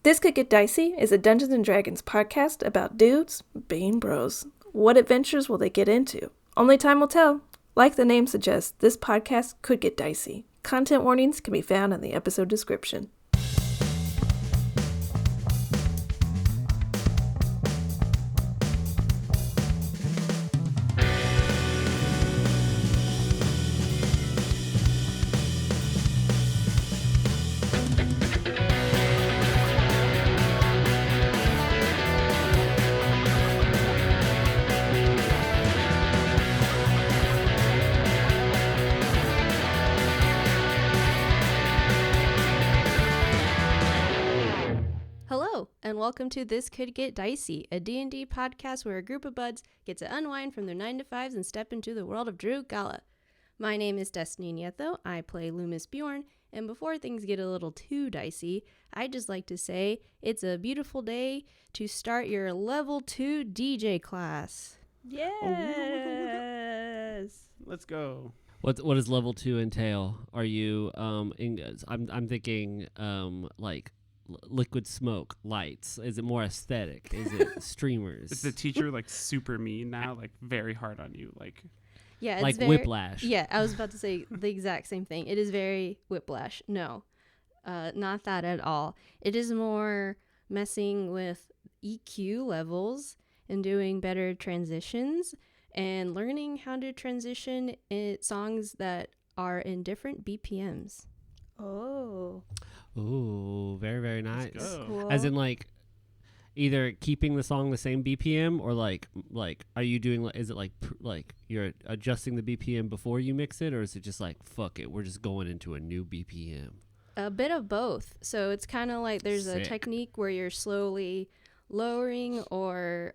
This Could Get Dicey is a Dungeons & Dragons podcast about dudes being bros. What adventures will they get into? Only time will tell. Like the name suggests, this podcast could get dicey. Content warnings can be found in the episode description. Welcome to This Could Get Dicey, a D&D podcast where a group of buds get to unwind from their 9-to-5s and step into the world of Drew Gala. My name is Destiny Nieto, I play Lü'mis Bjorn, and before things get a little too dicey, I'd just like to say it's a beautiful day to start your level 2 DJ class. Yes! Let's go. What does level 2 entail? Are you I'm thinking like liquid smoke, lights? Is it more aesthetic? Is it streamers? Is the teacher like super mean now, like very hard on you, like yeah, it's like Whiplash? Yeah, I was about to say the exact same thing. It is very Whiplash. No, not that at all. It is more messing with EQ levels and doing better transitions and learning how to transition in songs that are in different BPMs. Oh. Ooh, very, very nice. Cool. As in, like, either keeping the song the same BPM or like, are you doing? Is it like you're adjusting the BPM before you mix it, or is it just like fuck it, we're just going into a new BPM? A bit of both. So it's kind of like there's Sick. a technique where you're slowly lowering or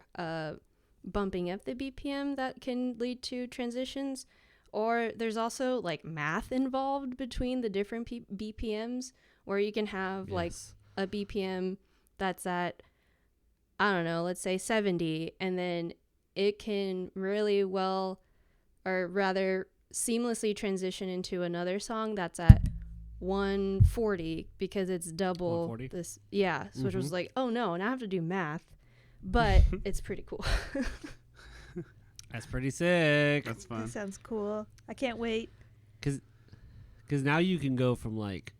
bumping up the BPM that can lead to transitions. Or there's also like math involved between the different BPMs, where you can have like a BPM that's at, I don't know, let's say 70, and then it can really well, or rather seamlessly transition into another song that's at 140 because it's double 140? this. Yeah. So it was like, oh no, now I have to do math, but it's pretty cool. That's pretty sick. That's fun. That sounds cool. I can't wait. Cause now you can go from like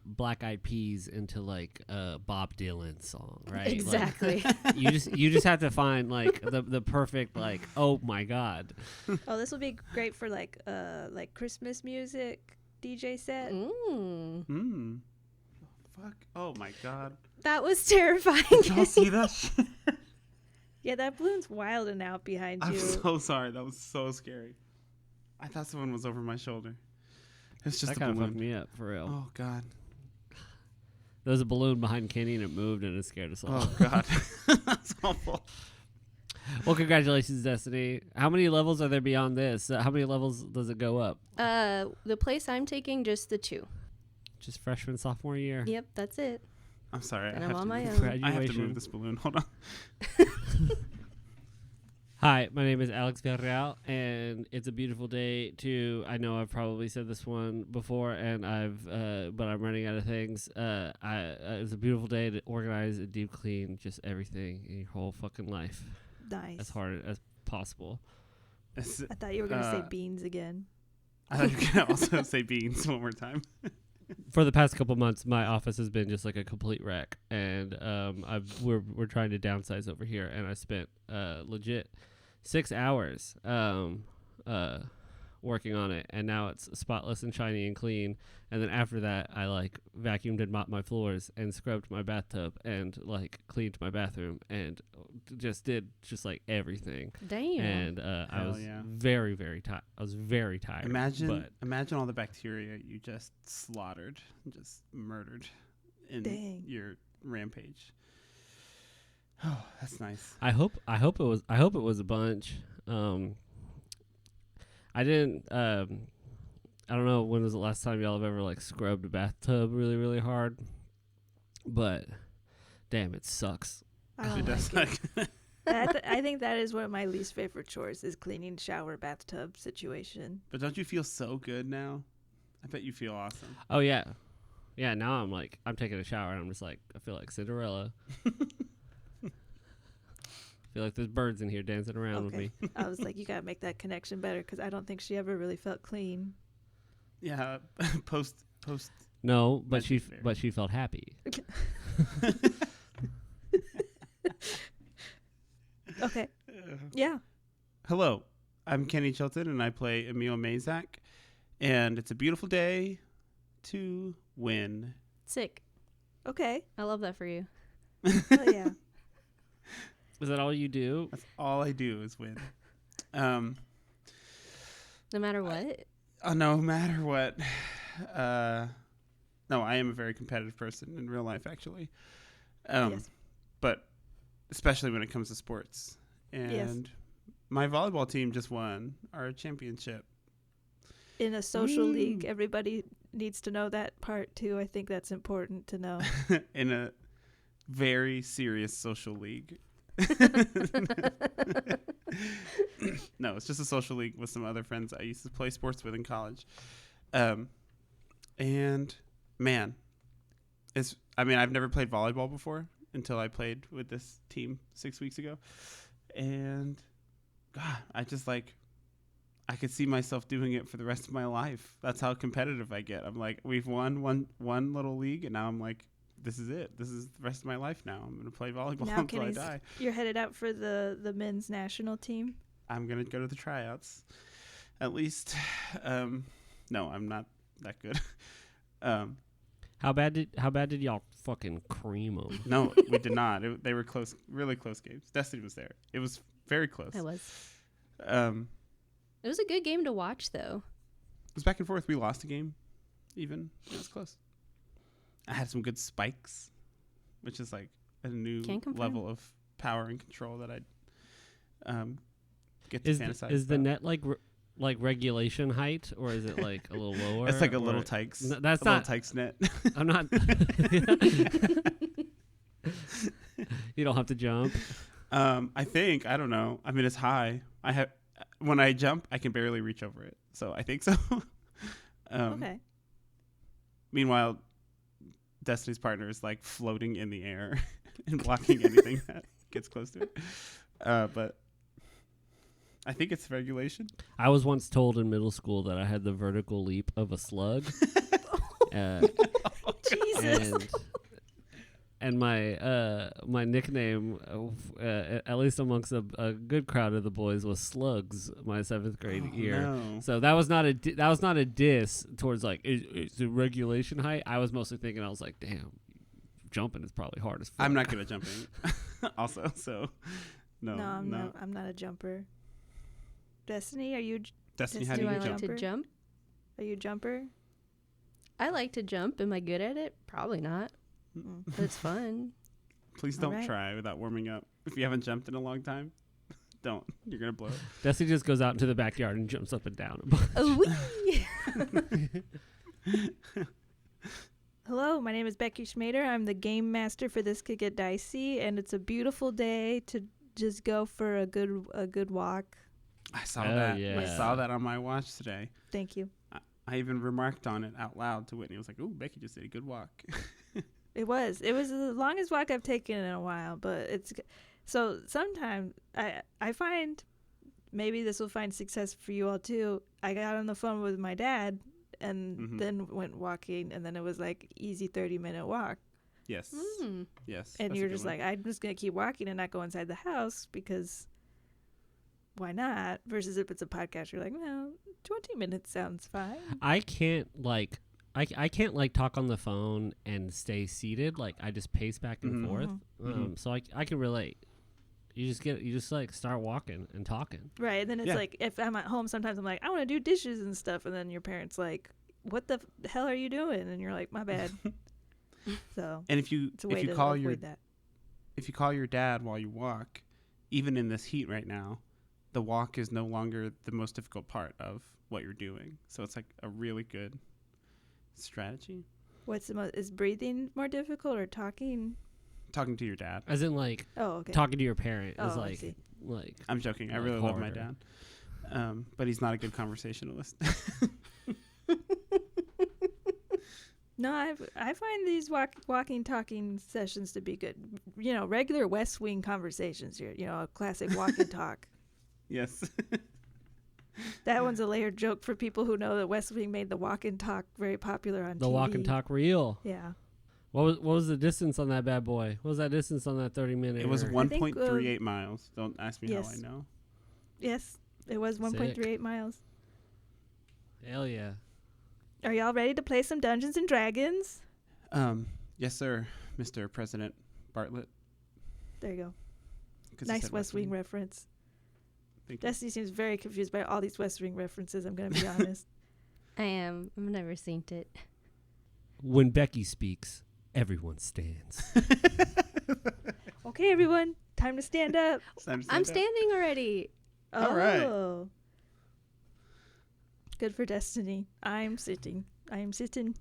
Black Eyed Peas into like a Bob Dylan song, right? Exactly. Like, you just have to find like the perfect, like, oh my god. Oh, this will be great for like Christmas music DJ set. Fuck. Oh my god. That was terrifying. Did y'all see that shit? Yeah, that balloon's wilding out behind you. I'm so sorry. That was so scary. I thought someone was over my shoulder. It's just That a kind of balloon. fucked me up, for real. Oh god. There was a balloon behind Kenny and it moved and it scared us all. Oh god. That's awful. Well, congratulations, Destiny. How many levels are there beyond this? How many levels does it go up? The place I'm taking, just the 2. Just freshman, sophomore year? Yep, that's it. I'm sorry. And I I'm have on to my move. own. I have to Graduation. move this balloon. Hold on. Hi, my name is Alex Villarreal, and it's a beautiful day to. I know I've probably said this one before, and but I'm running out of things. It's a beautiful day to organize and deep clean just everything in your whole fucking life Nice. as hard as possible. I thought you were going to say beans again. I thought you were going to also say beans one more time. For the past couple months, my office has been just like a complete wreck, and we're trying to downsize over here, and I spent legit 6 hours working on it, and now it's spotless and shiny and clean. And then after that, I like vacuumed and mopped my floors and scrubbed my bathtub and like cleaned my bathroom and did like everything. Damn. And I was yeah. very, very tired. I was very tired. Imagine all the bacteria you just slaughtered, just murdered in your rampage. Oh, that's nice. I hope it was a bunch. I didn't. I don't know when was the last time y'all have ever like scrubbed a bathtub really, really hard, but damn, it sucks. I don't like it. I think that is one of my least favorite chores is cleaning shower bathtub situation. But don't you feel so good now? I bet you feel awesome. Oh yeah, Yeah, now I'm taking a shower and I'm just like, I feel like Cinderella. I feel like there's birds in here dancing around with me. I was like, you gotta make that connection better because I don't think she ever really felt clean. Yeah, post. No, but Magic Fair. she felt happy. Okay. Yeah. Hello, I'm Kenny Chilton, and I play Emil Mazak, and it's a beautiful day to win. Sick. Okay. I love that for you. Oh yeah. Is that all you do? That's all I do is win. No matter what. No matter what. No, I am a very competitive person in real life, actually. Yes. But especially when it comes to sports. And my volleyball team just won our championship. In a social league, everybody needs to know that part too. I think that's important to know. In a very serious social league. No, it's just a social league with some other friends I used to play sports with in college. And man, I've never played volleyball before until I played with this team 6 weeks ago. And God, I could see myself doing it for the rest of my life. That's how competitive I get. I'm like, we've won one little league, and now I'm like, this is it. This is the rest of my life now. I'm going to play volleyball Now, until I die. You're headed out for the men's national team? I'm going to go to the tryouts. At least, no, I'm not that good. How bad did y'all fucking cream them? No, we did not. They were close, really close games. Destiny was there. It was very close. I was. It It was a good game to watch, though. was back and forth. We lost a game, even. It was close. I had some good spikes, which is like a new Can't confirm. level of power and control that I get to fantasize Is the about. net like regulation height, or is it like a little lower? It's like a or- little Tykes. No, that's a not. little Tykes net. I'm not. You don't have to jump. I think, I don't know. I mean, it's high. When I jump, I can barely reach over it. So I think so. Okay. Meanwhile, Destiny's partner is like floating in the air and blocking anything that gets close to it. But I think it's regulation. I was once told in middle school that I had the vertical leap of a slug. Jesus. And my nickname, at least amongst a good crowd of the boys, was Slugs. My 7th grade year. No. So that was not a diss towards like is the regulation height. I was mostly thinking, I was like, damn, jumping is probably hard as fuck. I'm not good at jumping. Also, so no. I'm not a jumper. Destiny, are you? Destiny, Just how do Do you I like jump? to jump? Are you a jumper? I like to jump. Am I good at it? Probably not. Mm. But it's fun. Please All don't right. try without warming up. If you haven't jumped in a long time, don't. You're gonna blow it. Destiny just goes out into the backyard and jumps up and down. Oh, Hello, my name is Becky Schmader. I'm the game master for This Could Get Dicey, and it's a beautiful day to just go for a good walk. I saw Oh, that. I yeah. saw that on my watch today. Thank you. I even remarked on it out loud to Whitney. I was like, "Ooh, Becky just did a good walk." It was the longest walk I've taken in a while, but it's so sometimes I find maybe this will find success for you all too. I got on the phone with my dad and then went walking, and then it was like easy 30-minute walk. Yes. Mm. Yes. And that's a you're good just one. like, I'm just gonna keep walking and not go inside the house because why not? Versus if it's a podcast, you're like, well, 20 minutes sounds fine. I can't like talk on the phone and stay seated. Like I just pace back and Mhm. forth. Mhm. So I can relate. You just like start walking and talking. Right. And then it's Yeah. like, if I'm at home, sometimes I'm like, I want to do dishes and stuff. And then your parents like, what the hell are you doing? And you're like, my bad. So And if you it's a way to call avoid that. if you call your dad while you walk, even in this heat right now, the walk is no longer the most difficult part of what you're doing. So it's like a really good strategy. What's the most, is breathing more difficult or talking? Talking to your dad. As in like Oh, okay. talking to your parent Oh, is I like see. I'm joking. I Like really love my harder. dad. But he's not a good conversationalist. No, I find these walking, talking sessions to be good. You know, regular West Wing conversations here. You know, a classic walk and talk. Yes. That one's a layered joke for people who know that West Wing made the walk and talk very popular on TV. The walk and talk reel. Yeah. What was the distance on that bad boy? What was that distance on that 30-minute? It was or- 1.38 miles. Don't ask me yes. how I know. Yes, it was 1.38 miles. Hell yeah. Are y'all ready to play some Dungeons and Dragons? Yes, sir, Mr. President Bartlett. There you go. 'Cause he Nice said West Wing reference. Thank you. Destiny seems very confused by all these West Wing references, I'm going to be honest. I am. I've never seen it. When Becky speaks, everyone stands. Okay, everyone, time to stand up. I'm standing already. All right. Oh. Good for Destiny. I'm sitting. Did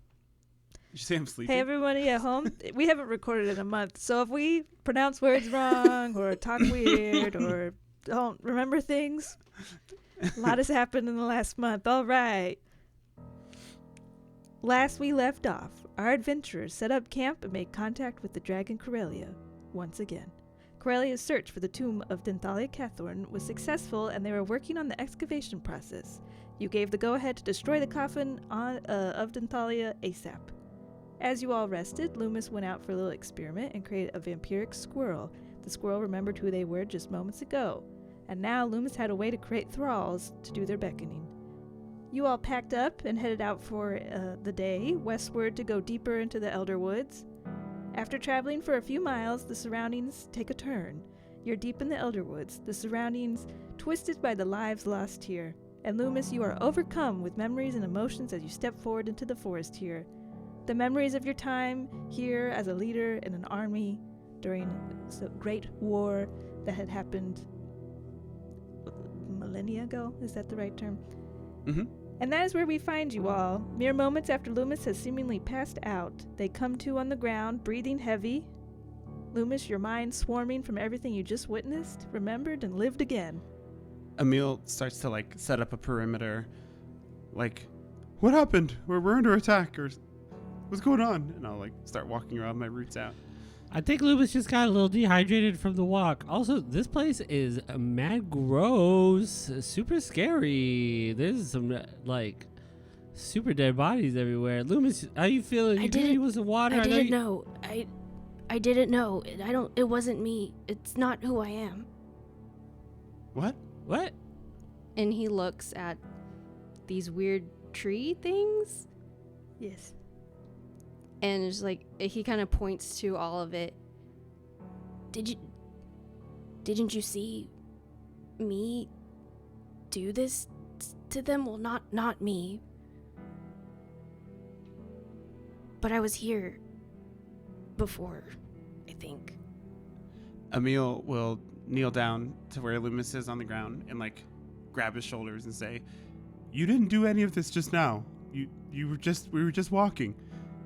you say I'm sleeping? Hey, everybody at home. We haven't recorded in a month, so if we pronounce words wrong or talk weird or don't remember things, a lot has happened in the last month. All right. Last we left off, our adventurers set up camp and made contact with the dragon Corellia once again. Corellia's search for the tomb of Denthalia Cathorn was successful, and they were working on the excavation process. You gave the go-ahead to destroy the coffin of Denthalia ASAP. As you all rested, Lü'mis went out for a little experiment and created a vampiric squirrel. The squirrel remembered who they were just moments ago, and now Lü'mis had a way to create thralls to do their beckoning. You all packed up and headed out for the day, westward to go deeper into the Elder Woods. After traveling for a few miles, the surroundings take a turn. You're deep in the Elder Woods, the surroundings twisted by the lives lost here. And Lü'mis, you are overcome with memories and emotions as you step forward into the forest here. The memories of your time here as a leader in an army during the great war that had happened millennia ago. Is that the right term? Mm-hmm. And that is where we find you all. Mere moments after Lü'mis has seemingly passed out, they come to on the ground, breathing heavy. Lü'mis, your mind swarming from everything you just witnessed, remembered, and lived again. Emil starts to set up a perimeter. What happened? We're under attack, or what's going on? And I'll start walking around my roots out. I think Lü'mis just got a little dehydrated from the walk. Also, this place is mad gross, super scary. There's some super dead bodies everywhere. Lü'mis, how you feeling? You didn't with some water? I didn't know. I didn't know. It wasn't me. It's not who I am. What? What? And he looks at these weird tree things. Yes. And it's he kind of points to all of it. Didn't you see me do this to them? Well, not me. But I was here before, I think. Emil will kneel down to where Lü'mis is on the ground and grab his shoulders and say, "You didn't do any of this just now. We were just walking.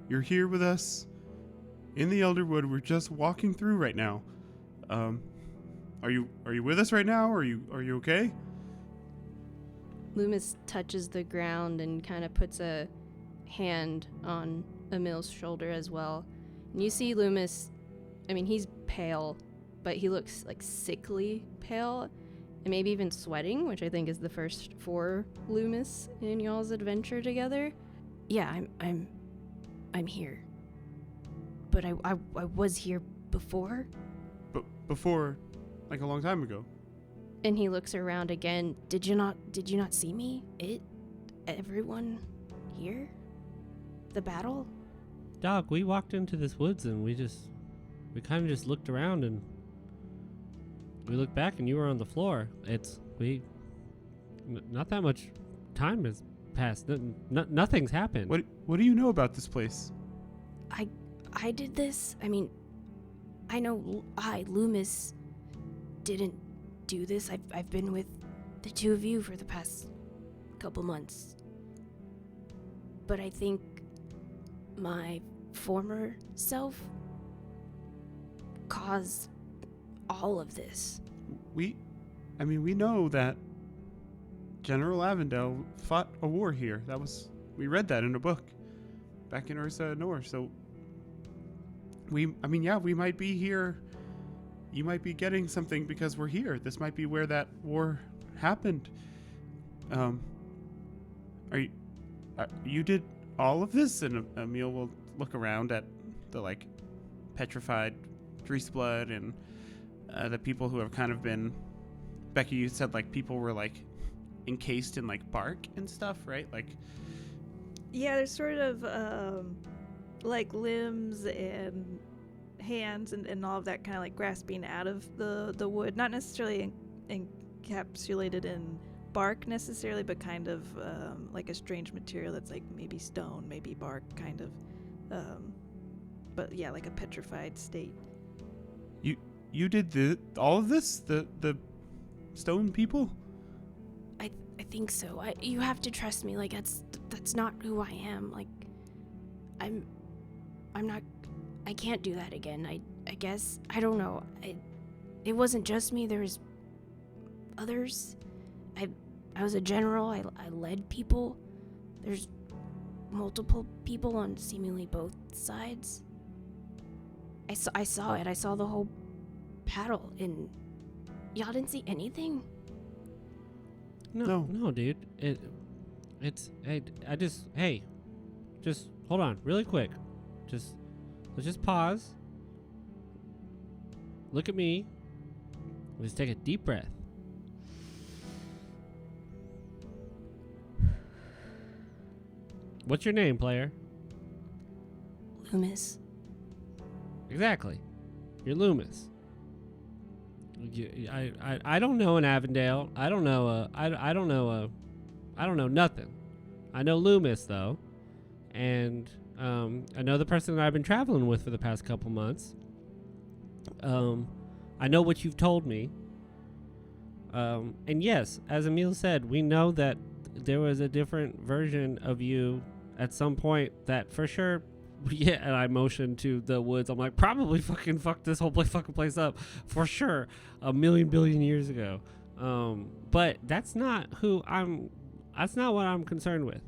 You're here with us in the Elderwood. We're just walking through right now. Are you with us right now? Are you okay?" Lü'mis touches the ground and kind of puts a hand on Emil's shoulder as well. And you see Lü'mis, he's pale, but he looks sickly pale and maybe even sweating, which I think is the first for Lü'mis in y'all's adventure together. Yeah, I'm here. But I was here before. But before, a long time ago. And he looks around again. Did you not see me? Everyone here? The battle? Dog, we walked into this woods and we kind of just looked around and we looked back and you were on the floor. Not that much time has passed. Nothing's happened. What do you know about this place? I did this. I know Lü'mis didn't do this. I've been with the two of you for the past couple months. But I think my former self caused all of this. We know that General Avondale fought a war here. We read that in a book. back in Ursa Nor. So we might be here. You might be getting something because we're here. This might be where that war happened. You did all of this? And Emil will look around at the like petrified Dreesblood and the people who have kind of been. Becky, you said like people were like encased in like bark and stuff, right? Like, yeah, there's sort of like limbs and hands and all of that kind of like grasping out of the wood, not necessarily encapsulated in bark necessarily, but kind of like a strange material that's like maybe stone, maybe bark, kind of. But yeah, like a petrified state. You did all of this? The stone people? I think so. You have to trust me. Like that's not who I am. Like I'm not. I can't do that again. I guess I don't know. It wasn't just me. There was others. I was a general. I led people. There's multiple people on seemingly both sides. I saw it. I saw the whole battle, and y'all didn't see anything? No, dude. Just hold on, really quick. Let's just pause. Look at me. Let's take a deep breath. What's your name, player? Lü'mis. Exactly. You're Lü'mis. I don't know an Avondale. I don't know nothing. I know Lü'mis though, and I know the person that I've been traveling with for the past couple months. I know what you've told me. And yes, as Emil said, we know that there was a different version of you at some point that for sure. Yeah, and I motioned to the woods. I'm like, probably fuck this whole fucking place up for sure, a million billion years ago. But that's not who I'm. That's not what I'm concerned with.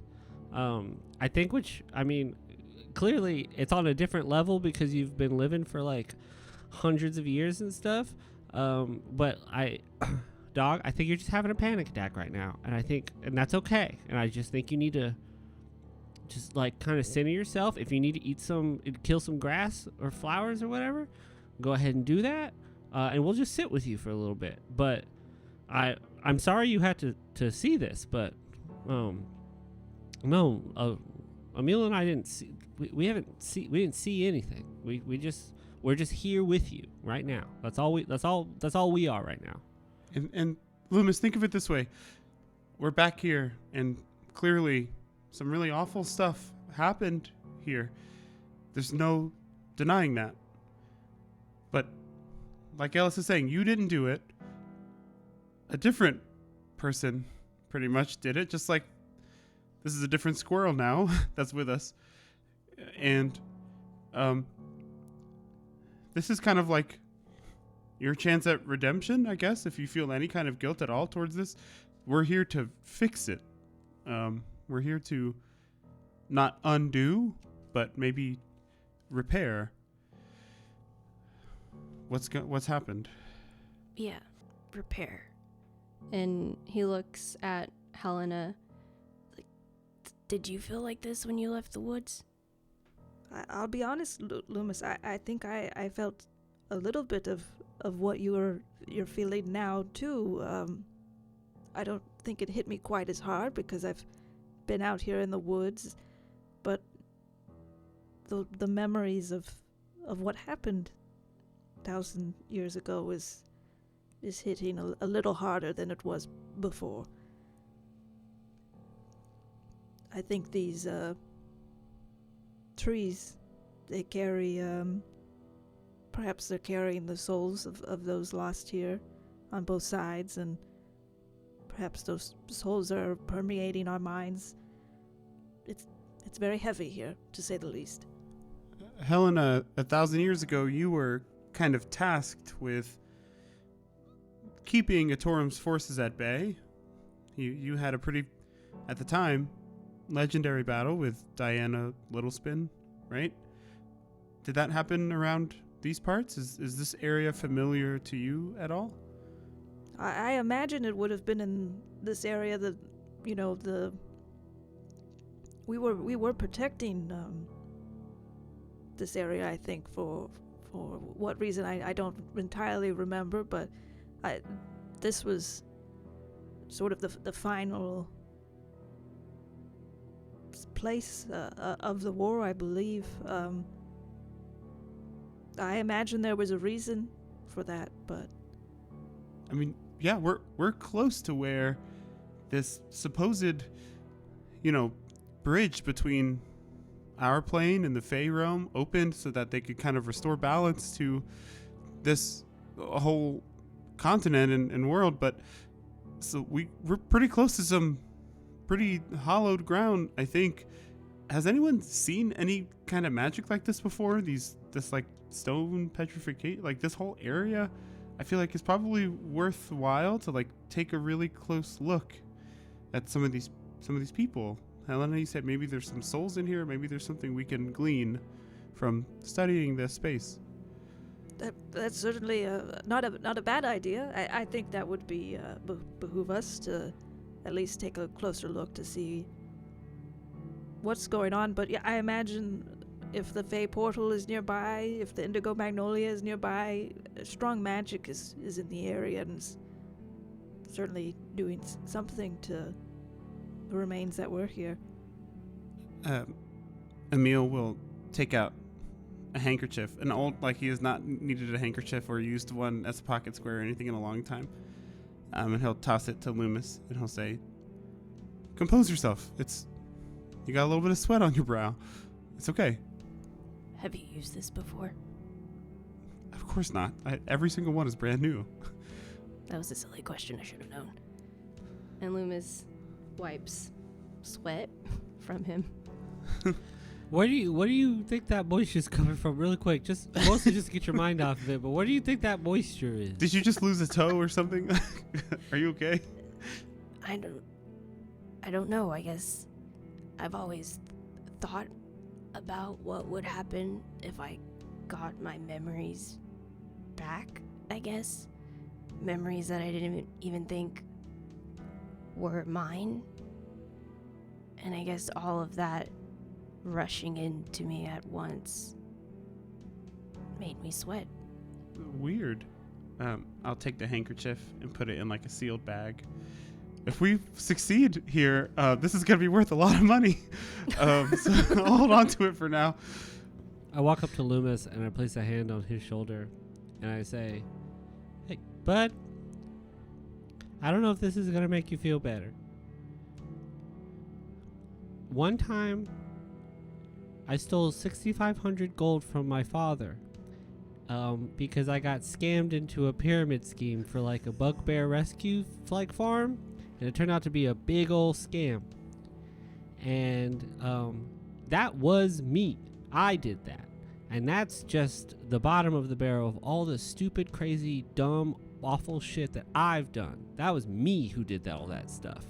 I think, clearly it's on a different level because you've been living for like hundreds of years and stuff. But dog, I think you're just having a panic attack right now, and that's okay. And I just think you need to. Just like kind of center yourself. If you need to kill some grass or flowers or whatever, go ahead and do that. And we'll just sit with you for a little bit. But I'm sorry you had to see this, but no, Emil and I didn't see. We didn't see anything. We're just here with you right now. That's all we are right now. And Lü'mis, think of it this way: we're back here, and clearly. Some really awful stuff happened here. There's no denying that. But like Ellis is saying, you didn't do it. A different person pretty much did it. Just like this is a different squirrel now that's with us. And this is kind of like your chance at redemption, I guess, if you feel any kind of guilt at all towards this. We're here to fix it. We're here to not undo, but maybe repair. What's happened? Yeah, repair. And he looks at Helena. Like, did you feel like this when you left the woods? I'll be honest, Lü'mis. I think I felt a little bit of what you're feeling now too. I don't think it hit me quite as hard because I've been out here in the woods, but the memories of what happened 1,000 years ago is hitting a little harder than it was before. I think these trees, they carry perhaps they're carrying the souls of those lost here on both sides, and perhaps those souls are permeating our minds. It's very heavy here, to say the least. Helena, 1,000 years ago, you were kind of tasked with keeping Atorum's forces at bay. You had a pretty, at the time, legendary battle with Diana Littlespin, right? Did that happen around these parts? Is this area familiar to you at all? I imagine it would have been in this area that, we were protecting this area, I think, for what reason I don't entirely remember, but this was sort of the final place of the war, I believe. I imagine there was a reason for that, but I mean, yeah, we're close to where this supposed, bridge between our plane and the Fey realm opened so that they could kind of restore balance to this whole continent and world. But so we're pretty close to some pretty hollowed ground, I think. Has anyone seen any kind of magic like this before? This like stone petrification, like this whole area, I feel like it's probably worthwhile to like take a really close look at some of these people. Helena, you said maybe there's some souls in here. Maybe there's something we can glean from studying this space. That's certainly not a bad idea. I think that would be behoove us to at least take a closer look to see what's going on. But yeah, I imagine if the Fey portal is nearby, if the Indigo Magnolia is nearby, strong magic is in the area and is certainly doing something to the remains that were here. Emil will take out a handkerchief, an old, like he has not needed a handkerchief or used one as a pocket square or anything in a long time. And he'll toss it to Lü'mis and he'll say, "Compose yourself. You got a little bit of sweat on your brow. It's okay." Have you used this before? Of course not. Every single one is brand new. That was a silly question. I should have known. And Lü'mis wipes sweat from him. Where do you think that moisture's coming from? Really quick, mostly just get your mind off of it. But where do you think that moisture is? Did you just lose a toe or something? Are you okay? I don't know. I guess I've always thought about what would happen if I got my memories back, I guess. Memories that I didn't even think were mine. And I guess all of that rushing into me at once made me sweat. Weird. I'll take the handkerchief and put it in like a sealed bag. If we succeed here, this is going to be worth a lot of money. So I'll hold on to it for now. I walk up to Lü'mis and I place a hand on his shoulder and I say, "Hey, bud, I don't know if this is going to make you feel better. One time, I stole 6,500 gold from my father because I got scammed into a pyramid scheme for like a bugbear rescue farm, and it turned out to be a big old scam. And that was me. I did that. And that's just the bottom of the barrel of all the stupid, crazy, dumb, awful shit that I've done. That was me who did all that stuff.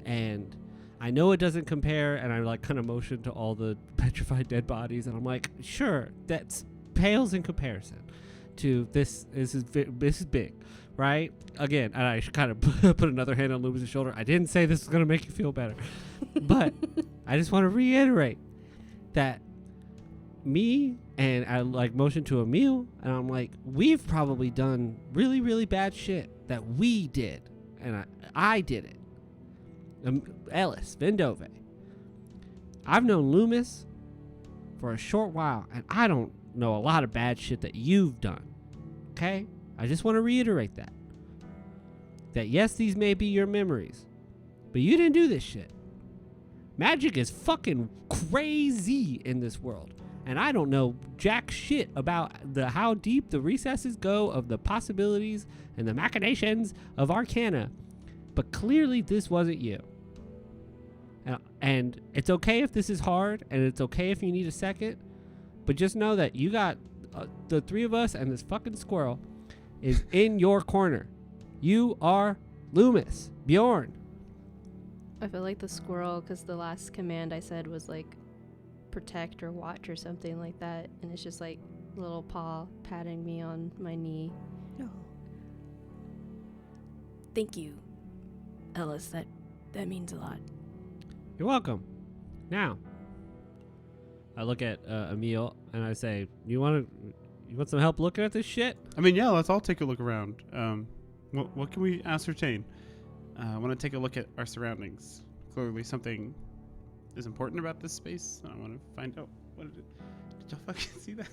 And I know it doesn't compare, and I like kind of motion to all the petrified dead bodies, and I'm like, sure, that's pales in comparison to this. This is big, right? Again, and I kind of put another hand on Lü'mis' shoulder. I didn't say this was going to make you feel better, but I just want to reiterate that me and I like motion to Emil, and I'm like, we've probably done really, really bad shit that we did, and I did it. Ellis, Vendove. I've known Lü'mis for a short while, and I don't know a lot of bad shit that you've done. Okay? I just want to reiterate that. That yes, these may be your memories, but you didn't do this shit. Magic is fucking crazy in this world, and I don't know jack shit about how deep the recesses go of the possibilities and the machinations of Arcana. But clearly this wasn't you. And it's okay if this is hard, and it's okay if you need a second, but just know that you got the three of us, and this fucking squirrel is in your corner. You are Lü'mis, Bjorn. I feel like the squirrel, because the last command I said was like protect or watch or something like that, and it's just like little paw patting me on my knee. No. Thank you, Ellis. That means a lot. You're welcome. Now, I look at Emil and I say, "You want some help looking at this shit?" I mean, yeah, let's all take a look around. What can we ascertain? I want to take a look at our surroundings. Clearly something is important about this space. I want to find out what it is. Did y'all fucking see that?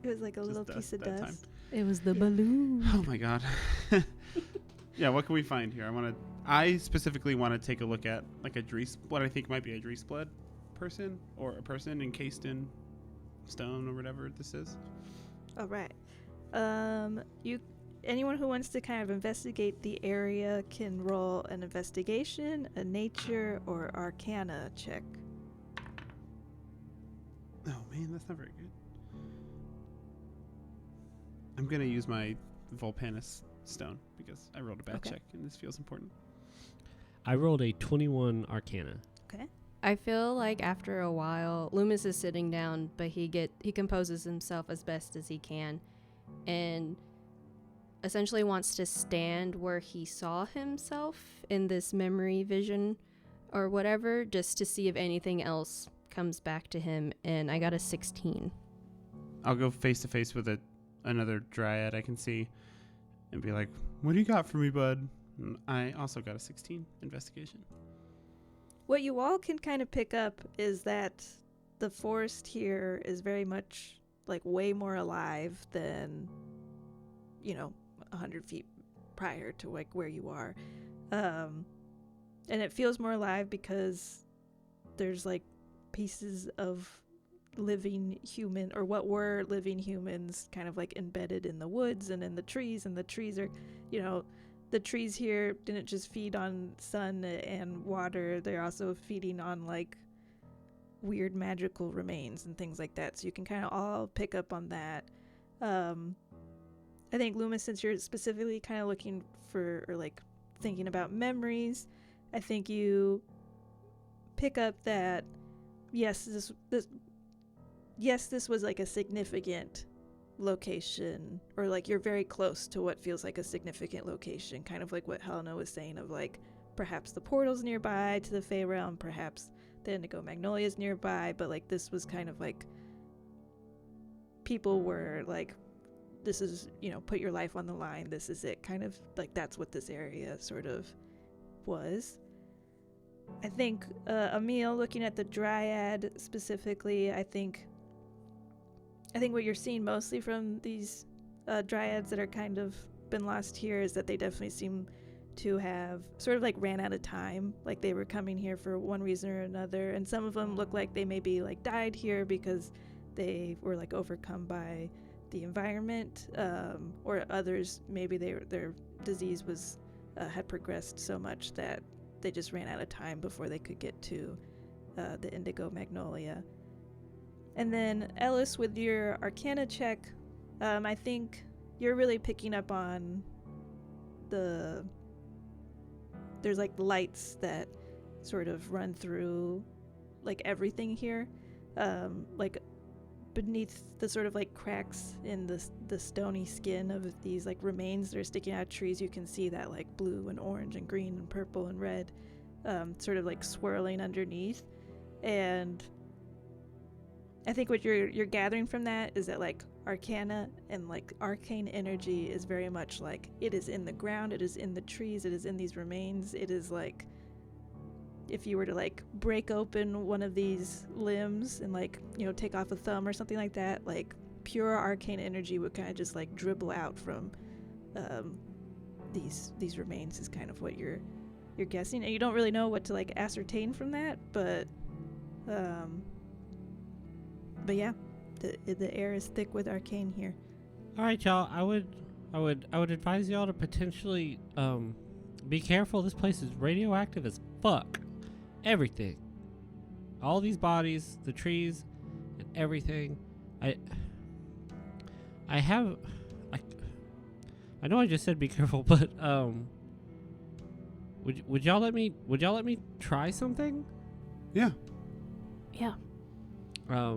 It was like a Just little dust piece of that time. dust. It was the Yeah. balloon. Oh my god. Yeah, what can we find here? I specifically want to take a look at like what I think might be a Drees blood person, or a person encased in stone or whatever this is. All right. Anyone who wants to kind of investigate the area can roll an investigation, a nature, or arcana check. Oh man, that's not very good. I'm gonna use my Volpanus stone because I rolled a bad Okay. check and this feels important. I rolled a 21 Arcana. I feel like after a while, Lü'mis is sitting down, but he composes himself as best as he can, and essentially wants to stand where he saw himself in this memory vision or whatever, just to see if anything else comes back to him. And I got a 16. I'll go face to face with another dryad I can see and be like, "What do you got for me, bud?" And I also got a 16 investigation. What you all can kind of pick up is that the forest here is very much like way more alive than, 100 feet prior to like where you are. And it feels more alive because there's like pieces of living human, or what were living humans, kind of like embedded in the woods and in the trees. And the trees are, the trees here didn't just feed on sun and water, they're also feeding on like weird magical remains and things like that. So you can kind of all pick up on that. I think, Lü'mis, since you're specifically kind of looking for, or like thinking about memories, I think you pick up that yes, this was like a significant location, or like you're very close to what feels like a significant location, kind of like what Helena was saying of like perhaps the portals nearby to the Fey realm, perhaps the Indigo Magnolias nearby, but like this was kind of like people were like, this is, put your life on the line, this is it, kind of like that's what this area sort of was. I think Emil, looking at the dryad specifically, I think what you're seeing mostly from these dryads that are kind of been lost here is that they definitely seem to have sort of like ran out of time, like they were coming here for one reason or another, and some of them look like they maybe like died here because they were like overcome by the environment, or others maybe their disease was had progressed so much that they just ran out of time before they could get to the Indigo Magnolia. And then Ellis, with your Arcana check, I think you're really picking up on there's like lights that sort of run through like everything here, like beneath the sort of like cracks in the stony skin of these like remains that are sticking out of trees. You can see that like blue and orange and green and purple and red sort of like swirling underneath. And I think what you're gathering from that is that like Arcana and like arcane energy is very much like it is in the ground, it is in the trees, it is in these remains. It is like if you were to like break open one of these limbs and like, take off a thumb or something like that, like pure arcane energy would kind of just like dribble out from these remains is kind of what you're guessing. And you don't really know what to like ascertain from that, but yeah, the air is thick with arcane here. All right, y'all. I would advise y'all to potentially be careful. This place is radioactive as fuck. Everything, all these bodies, the trees, and everything. I know I just said be careful, but Would y'all let me try something? Yeah. Yeah. I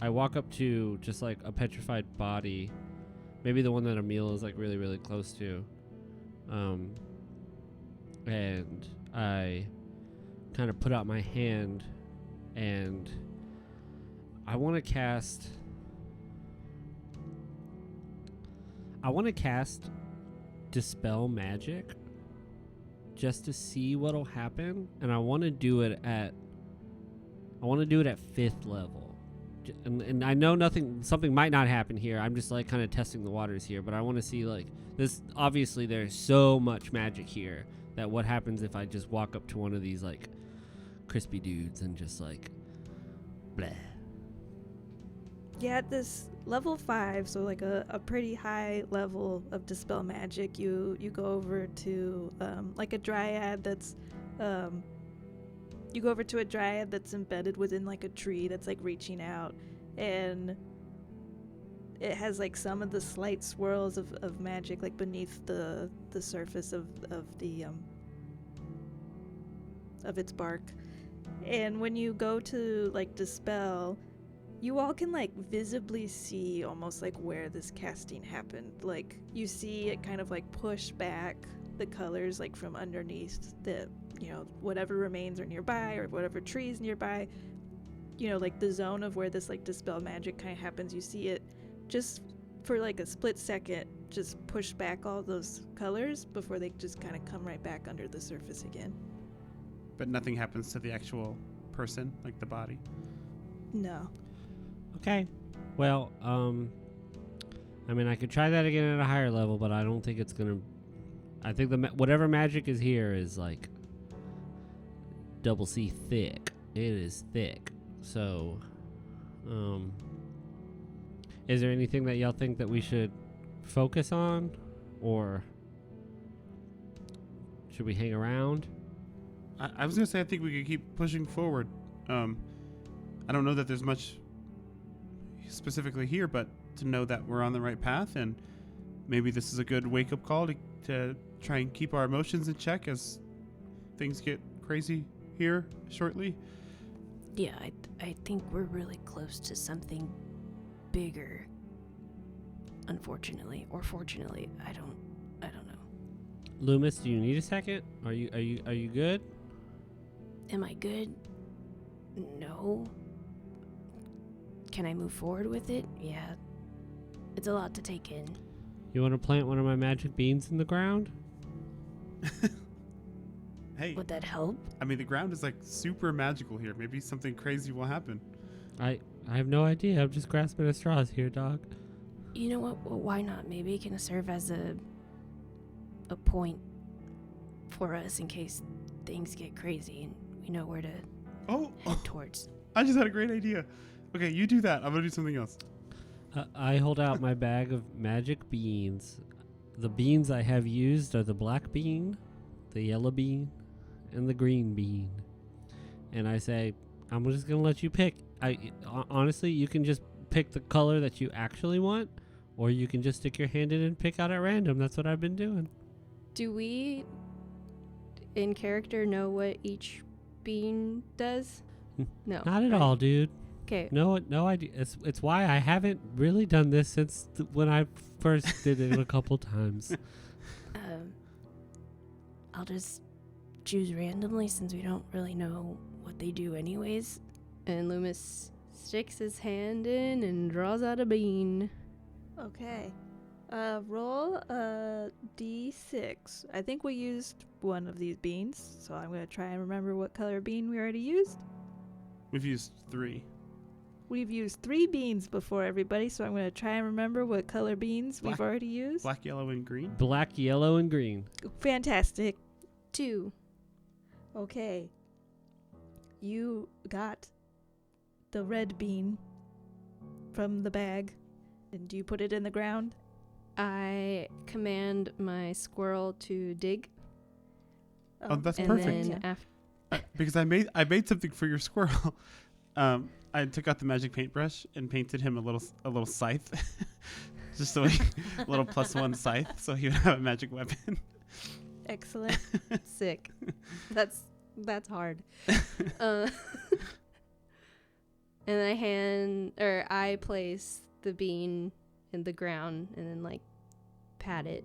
walk up to just like a petrified body, maybe the one that Emil is like really really close to, and I kind of put out my hand, and I want to cast Dispel Magic just to see what'll happen, and I want to do it at 5th level. And I know something might not happen here. I'm just like kind of testing the waters here, but I want to see like this. Obviously there's so much magic here that what happens if I just walk up to one of these like crispy dudes and just like bleh. Yeah, at this level 5, so like a pretty high level of Dispel Magic, you go over to like a dryad that's you go over to a dryad that's embedded within like a tree that's like reaching out, and it has like some of the slight swirls of magic like beneath the surface of its bark. And when you go to like dispel, you all can like visibly see almost like where this casting happened. Like you see it kind of like push back the colors like from underneath the, you know, whatever remains are nearby or whatever trees nearby, you know, like the zone of where this like dispel magic kind of happens. You see it just for like a split second just push back all those colors before they just kind of come right back under the surface again. But nothing happens to the actual person, like the body. No. Okay. Well, I mean, I could try that again at a higher level, but I don't think it's gonna. I think whatever magic is here is like double C thick. It is thick. So, is there anything that y'all think that we should focus on, or should we hang around? I was gonna say I think we could keep pushing forward. I don't know that there's much specifically here, but to know that we're on the right path, and maybe this is a good wake-up call to try and keep our emotions in check as things get crazy here shortly. Yeah, I think we're really close to something bigger. Unfortunately, or fortunately, I don't know. Lü'mis, do you need a second? Are you good? Am I good? No. Can I move forward with it? Yeah. It's a lot to take in. You want to plant one of my magic beans in the ground? Hey, Would that help? I mean, the ground is like super magical here. Maybe something crazy will happen. I have no idea. I'm just grasping at straws here, dog. You know what? Well, why not? Maybe it can serve as a point for us in case things get crazy and we know where to head towards. I just had a great idea. Okay, you do that. I'm gonna do something else. I hold out my bag of magic beans. The beans I have used are the black bean, the yellow bean, and the green bean. And I say, I'm just going to let you pick. Honestly, you can just pick the color that you actually want, or you can just stick your hand in and pick out at random. That's what I've been doing. Do we, in character, know what each bean does? No. Not at all, dude. Okay. No idea. It's why I haven't really done this since when I first did it a couple times. I'll just choose randomly since we don't really know what they do anyways. And Lü'mis sticks his hand in and draws out a bean. Okay. Roll a d6. I think we used one of these beans, so I'm going to try and remember what color bean we already used. We've used 3. We've used 3 beans before, everybody, so I'm going to try and remember what color beans we've already used. Black, yellow, and green. Black, yellow, and green. Fantastic. 2. Okay. You got the red bean from the bag, and do you put it in the ground? I command my squirrel to dig. Oh, that's and perfect. Then Because I made something for your squirrel. I took out the magic paintbrush and painted him a little scythe, just so a little +1 scythe, so he would have a magic weapon. Excellent. Sick. That's hard. And I place the bean in the ground and then like pat it.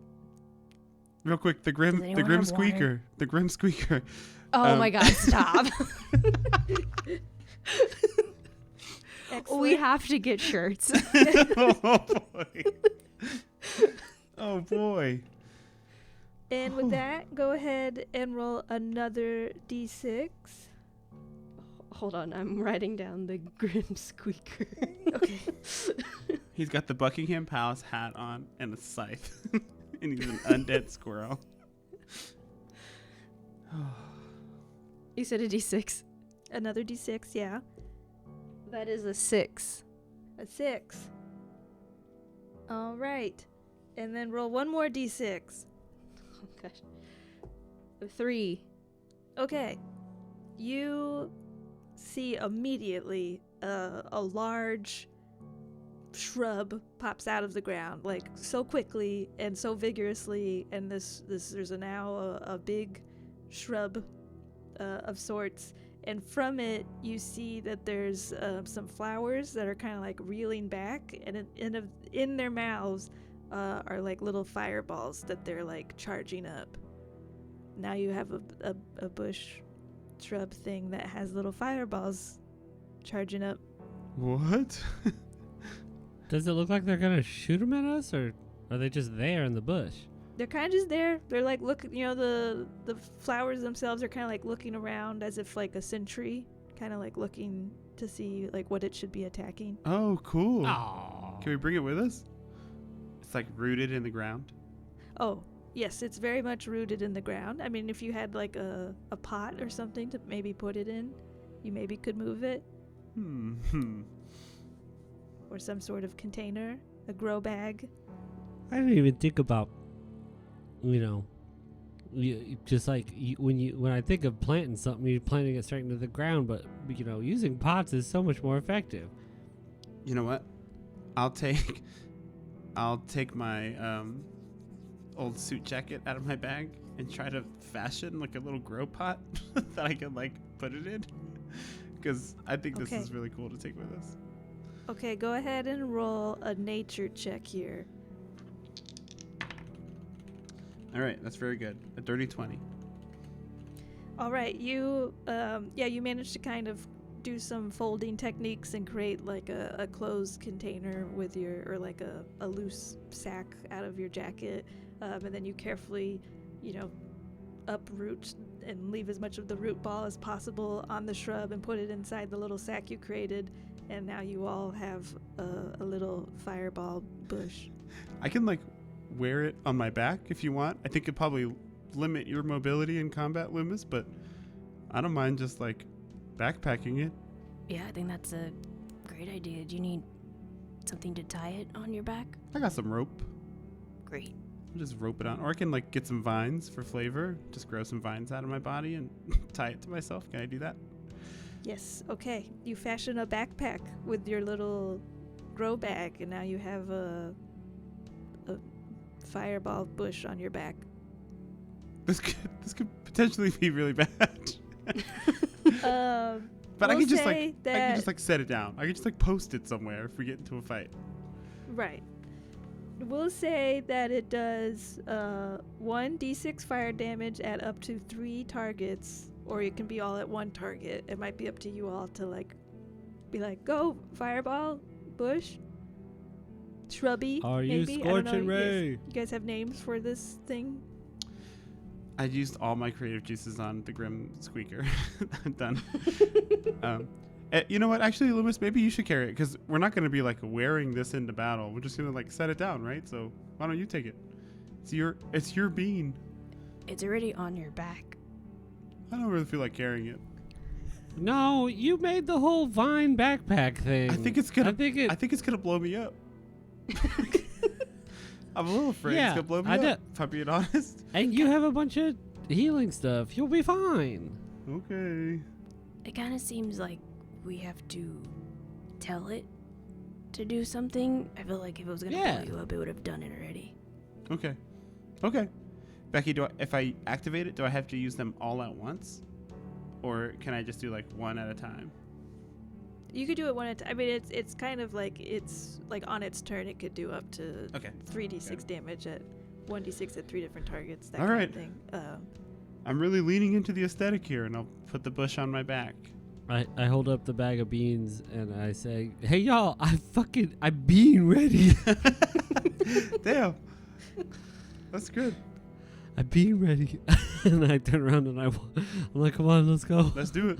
Real quick, the Grim Squeaker. The Grim Squeaker. Oh my god, stop. We have to get shirts. Oh boy. Oh boy. And with that, go ahead and roll another d6. Hold on, I'm writing down the Grim Squeaker. Okay. He's got the Buckingham Palace hat on and a scythe. And he's an undead squirrel. You said a d6. Another d6, yeah. That is a 6. A 6. All right. And then roll one more d6. Oh gosh. A 3. Okay. You see immediately a large shrub pops out of the ground, like so quickly and so vigorously, and there's now a big shrub of sorts, and from it you see that there's some flowers that are kind of like reeling back, and in their mouths are like little fireballs that they're like charging up. Now you have a bush shrub thing that has little fireballs charging up. What? Does it look like they're gonna shoot them at us, or are they just there in the bush? They're kind of just there. They're like looking, the flowers themselves are kind of like looking around as if like a sentry, kind of like looking to see like what it should be attacking. Oh, cool. Aww. Can we bring it with us? It's like rooted in the ground. Oh, yes, it's very much rooted in the ground. I mean, if you had like a pot or something to maybe put it in, you maybe could move it. Or some sort of container, a grow bag. I didn't even think about, just like when I think of planting something, you're planting it straight into the ground. But using pots is so much more effective. You know what? I'll take my old suit jacket out of my bag and try to fashion like a little grow pot that I can like put it in, because I think this is really cool to take with us. Okay, go ahead and roll a nature check here. All right, that's very good. A dirty 20. All right, you managed to kind of do some folding techniques and create like a closed container with or like a loose sack out of your jacket, and then you carefully, uproot and leave as much of the root ball as possible on the shrub and put it inside the little sack you created. And now you all have a little fireball bush. I can like wear it on my back if you want. I think it'd probably limit your mobility in combat, Lü'mis, but I don't mind just like backpacking it. Yeah, I think that's a great idea. Do you need something to tie it on your back? I got some rope. Great. I'll just rope it on. Or I can like get some vines for flavor. Just grow some vines out of my body and tie it to myself. Can I do that? Yes, okay. You fashion a backpack with your little grow bag, and now you have a fireball bush on your back. This could potentially be really bad. But I we'll can just say set it down. I can just like post it somewhere if we get into a fight. Right. We'll say that it does 1d6 fire damage at up to 3 targets. Or it can be all at one target. It might be up to you all to be like, go, fireball, bush, shrubby. Are you maybe? Scorching Ray? You guys have names for this thing? I used all my creative juices on the Grim Squeaker. I'm done. You know what? Actually, Lü'mis, maybe you should carry it, because we're not going to be like wearing this into battle. We're just going to like set it down, right? So why don't you take it? It's your bean. It's already on your back. I don't really feel like carrying it. No, you made the whole vine backpack thing. I think it's gonna blow me up. I'm a little afraid it's gonna blow me up, if I'm being honest. And you have a bunch of healing stuff. You'll be fine. Okay. It kind of seems like we have to tell it to do something. I feel like if it was gonna blow you up, it would have done it already. Okay. Becky, if I activate it, do I have to use them all at once? Or can I just do like one at a time? You could do it one at a time. I mean, it's kind of like on its turn, it could do up to 3d6 damage at 1d6 at 3 different targets. That all kind right. of thing. I'm really leaning into the aesthetic here, and I'll put the bush on my back. I hold up the bag of beans and I say, "Hey y'all, I'm bean ready." Damn, that's good. I'm bean ready. And I turn around and I'm like, "Come on, let's go." Let's do it.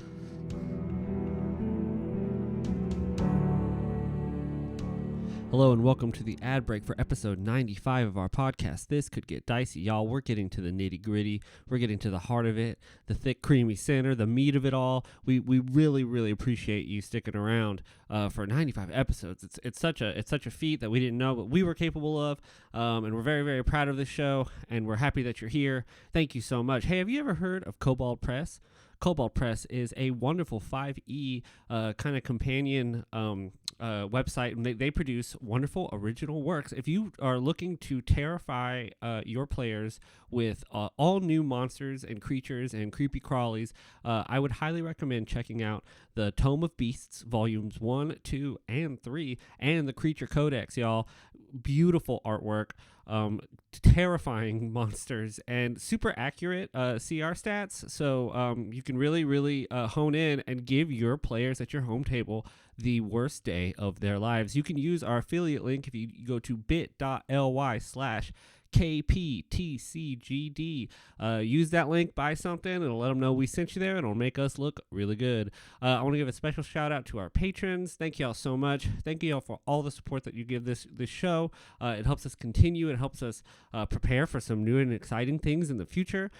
Hello and welcome to the ad break for episode 95 of our podcast. This could get dicey, y'all. We're getting to the nitty gritty. We're getting to the heart of it, the thick, creamy center, the meat of it all. We really, really appreciate you sticking around for 95 episodes. It's such a feat that we didn't know, but we were capable of, and we're very, very proud of this show, and we're happy that you're here. Thank you so much. Hey, have you ever heard of Cobalt Press? Cobalt Press is a wonderful 5e kind of companion website, and they produce wonderful original works. If you are looking to terrify your players with all new monsters and creatures and creepy crawlies, I would highly recommend checking out the Tome of Beasts, volumes 1, 2, and 3, and the Creature Codex, y'all. Beautiful artwork, terrifying monsters, and super accurate CR stats. So you can really, really hone in and give your players at your home table the worst day of their lives. You can use our affiliate link if you go to bit.ly/KPTCGD. Use that link, buy something, it'll let them know we sent you there, and it'll make us look really good. I want to give a special shout out to our patrons. Thank you all so much. Thank you all for all the support that you give this show. It helps us continue. It helps us prepare for some new and exciting things in the future.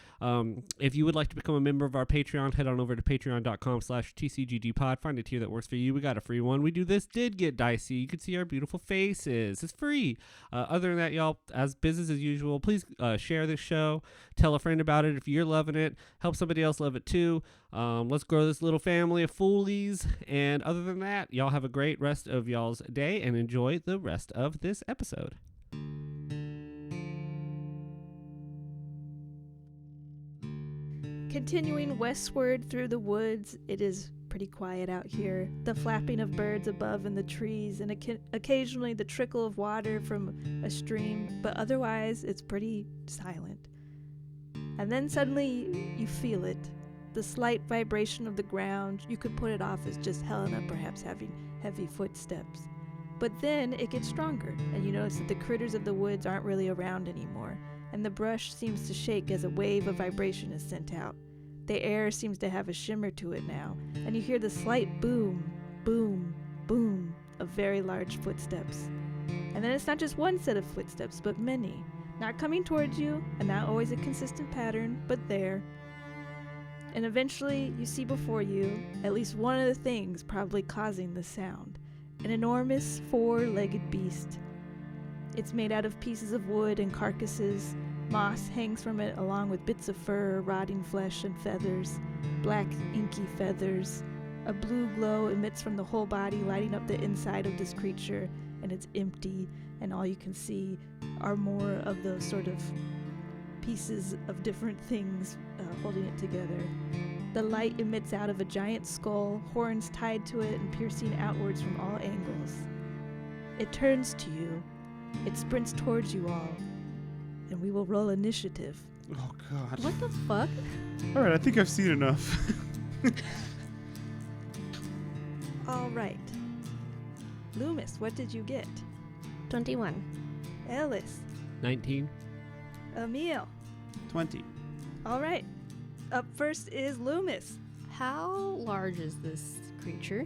If you would like to become a member of our Patreon, head on over to patreon.com/TCGDpod. Find a tier that works for you. We got a free one. We do This Did Get Dicey. You can see our beautiful faces. It's free. Other than that, y'all, as business as usual, please share this show. Tell a friend about it if you're loving it. Help somebody else love it too. Let's grow this little family of Foolies. And other than that, y'all have a great rest of y'all's day and enjoy the rest of this episode. Continuing westward through the woods, it is pretty quiet out here. The flapping of birds above in the trees, and occasionally the trickle of water from a stream, but otherwise it's pretty silent. And then suddenly you feel it. The slight vibration of the ground. You could put it off as just Helena perhaps having heavy footsteps. But then it gets stronger, and you notice that the critters of the woods aren't really around anymore, and the brush seems to shake as a wave of vibration is sent out. The air seems to have a shimmer to it now, and you hear the slight boom, boom, boom of very large footsteps. And then it's not just one set of footsteps, but many, not coming towards you, and not always a consistent pattern, but there. And eventually you see before you at least one of the things probably causing the sound, an enormous 4-legged beast. It's made out of pieces of wood and carcasses. Moss hangs from it along with bits of fur, rotting flesh, and feathers, black inky feathers. A blue glow emits from the whole body, lighting up the inside of this creature, and it's empty, and all you can see are more of those sort of pieces of different things holding it together. The light emits out of a giant skull, horns tied to it and piercing outwards from all angles. It turns to you. It sprints towards you all. And we will roll initiative. Oh, God. What the fuck? All right, I think I've seen enough. All right. Lü'mis, what did you get? 21. Ellis. 19. Emil. 20. All right. Up first is Lü'mis. How large is this creature?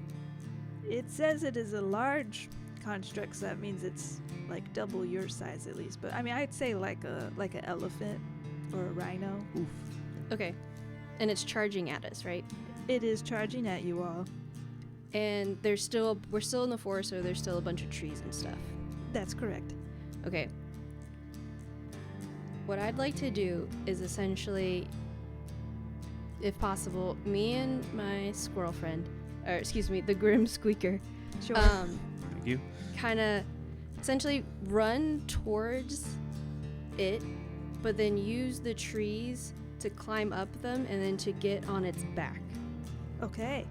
It says it is a large construct, so that means it's like double your size at least. But I mean, I'd say like an elephant or a rhino. Oof. Okay. And it's charging at us, right? It is charging at you all. And we're still in the forest, so there's still a bunch of trees and stuff. That's correct. Okay. What I'd like to do is essentially, if possible, me and my squirrel friend, the Grim Squeaker, Sure. Thank you. kind of essentially run towards it, but then use the trees to climb up them and then to get on its back. Okay.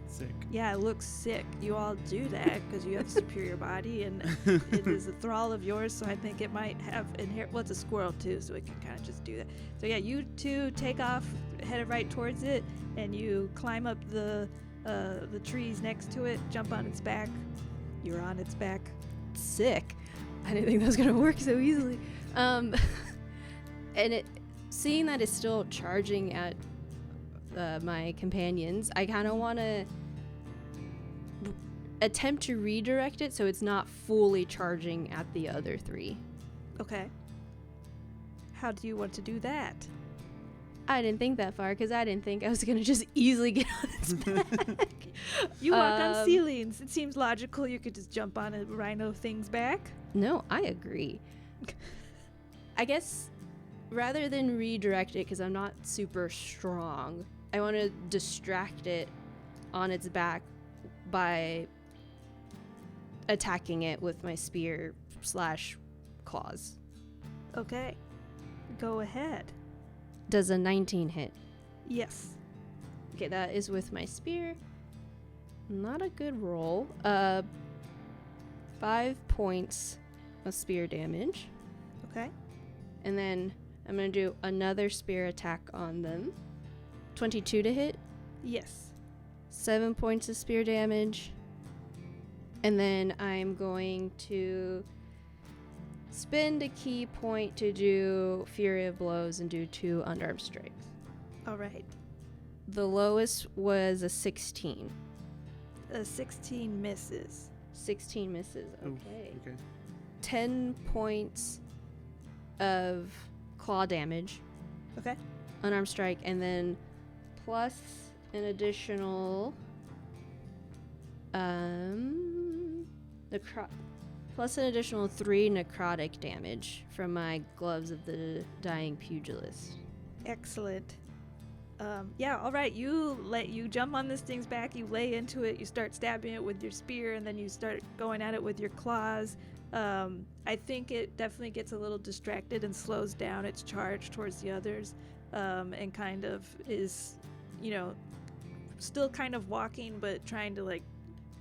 Sick. Yeah, it looks sick. You all do that because you have a superior body, and it is a thrall of yours, so I think it might have well, it's a squirrel too, so it can kind of just do that. So yeah, you two take off, headed right towards it, and you climb up the trees next to it, jump on its back. You're on its back. Sick. I didn't think that was gonna work so easily. And seeing that it's still charging at my companions, I kind of want to attempt to redirect it so it's not fully charging at the other three. Okay. How do you want to do that? I didn't think that far because I didn't think I was going to just easily get on its back. You walk on ceilings. It seems logical you could just jump on a rhino thing's back. No, I agree. I guess rather than redirect it because I'm not super strong, I want to distract it on its back by attacking it with my spear / claws. Okay. Go ahead. Does a 19 hit? Yes. Okay, that is with my spear. Not a good roll. 5 points of spear damage. Okay. And then I'm going to do another spear attack on them. 22 to hit. Yes. 7 points of spear damage. And then I'm going to spend a key point to do Fury of Blows and do 2 unarmed strikes. All right. The lowest was a 16. A 16 misses. 16 misses. Ooh, Okay. okay. 10 points of claw damage. Okay. Unarmed strike, and then plus an additional plus an additional 3 necrotic damage from my gloves of the dying pugilist. Excellent. Yeah, all right. You jump on this thing's back, you lay into it, you start stabbing it with your spear, and then you start going at it with your claws. I think it definitely gets a little distracted and slows down its charge towards the others, and kind of is, still kind of walking, but trying to like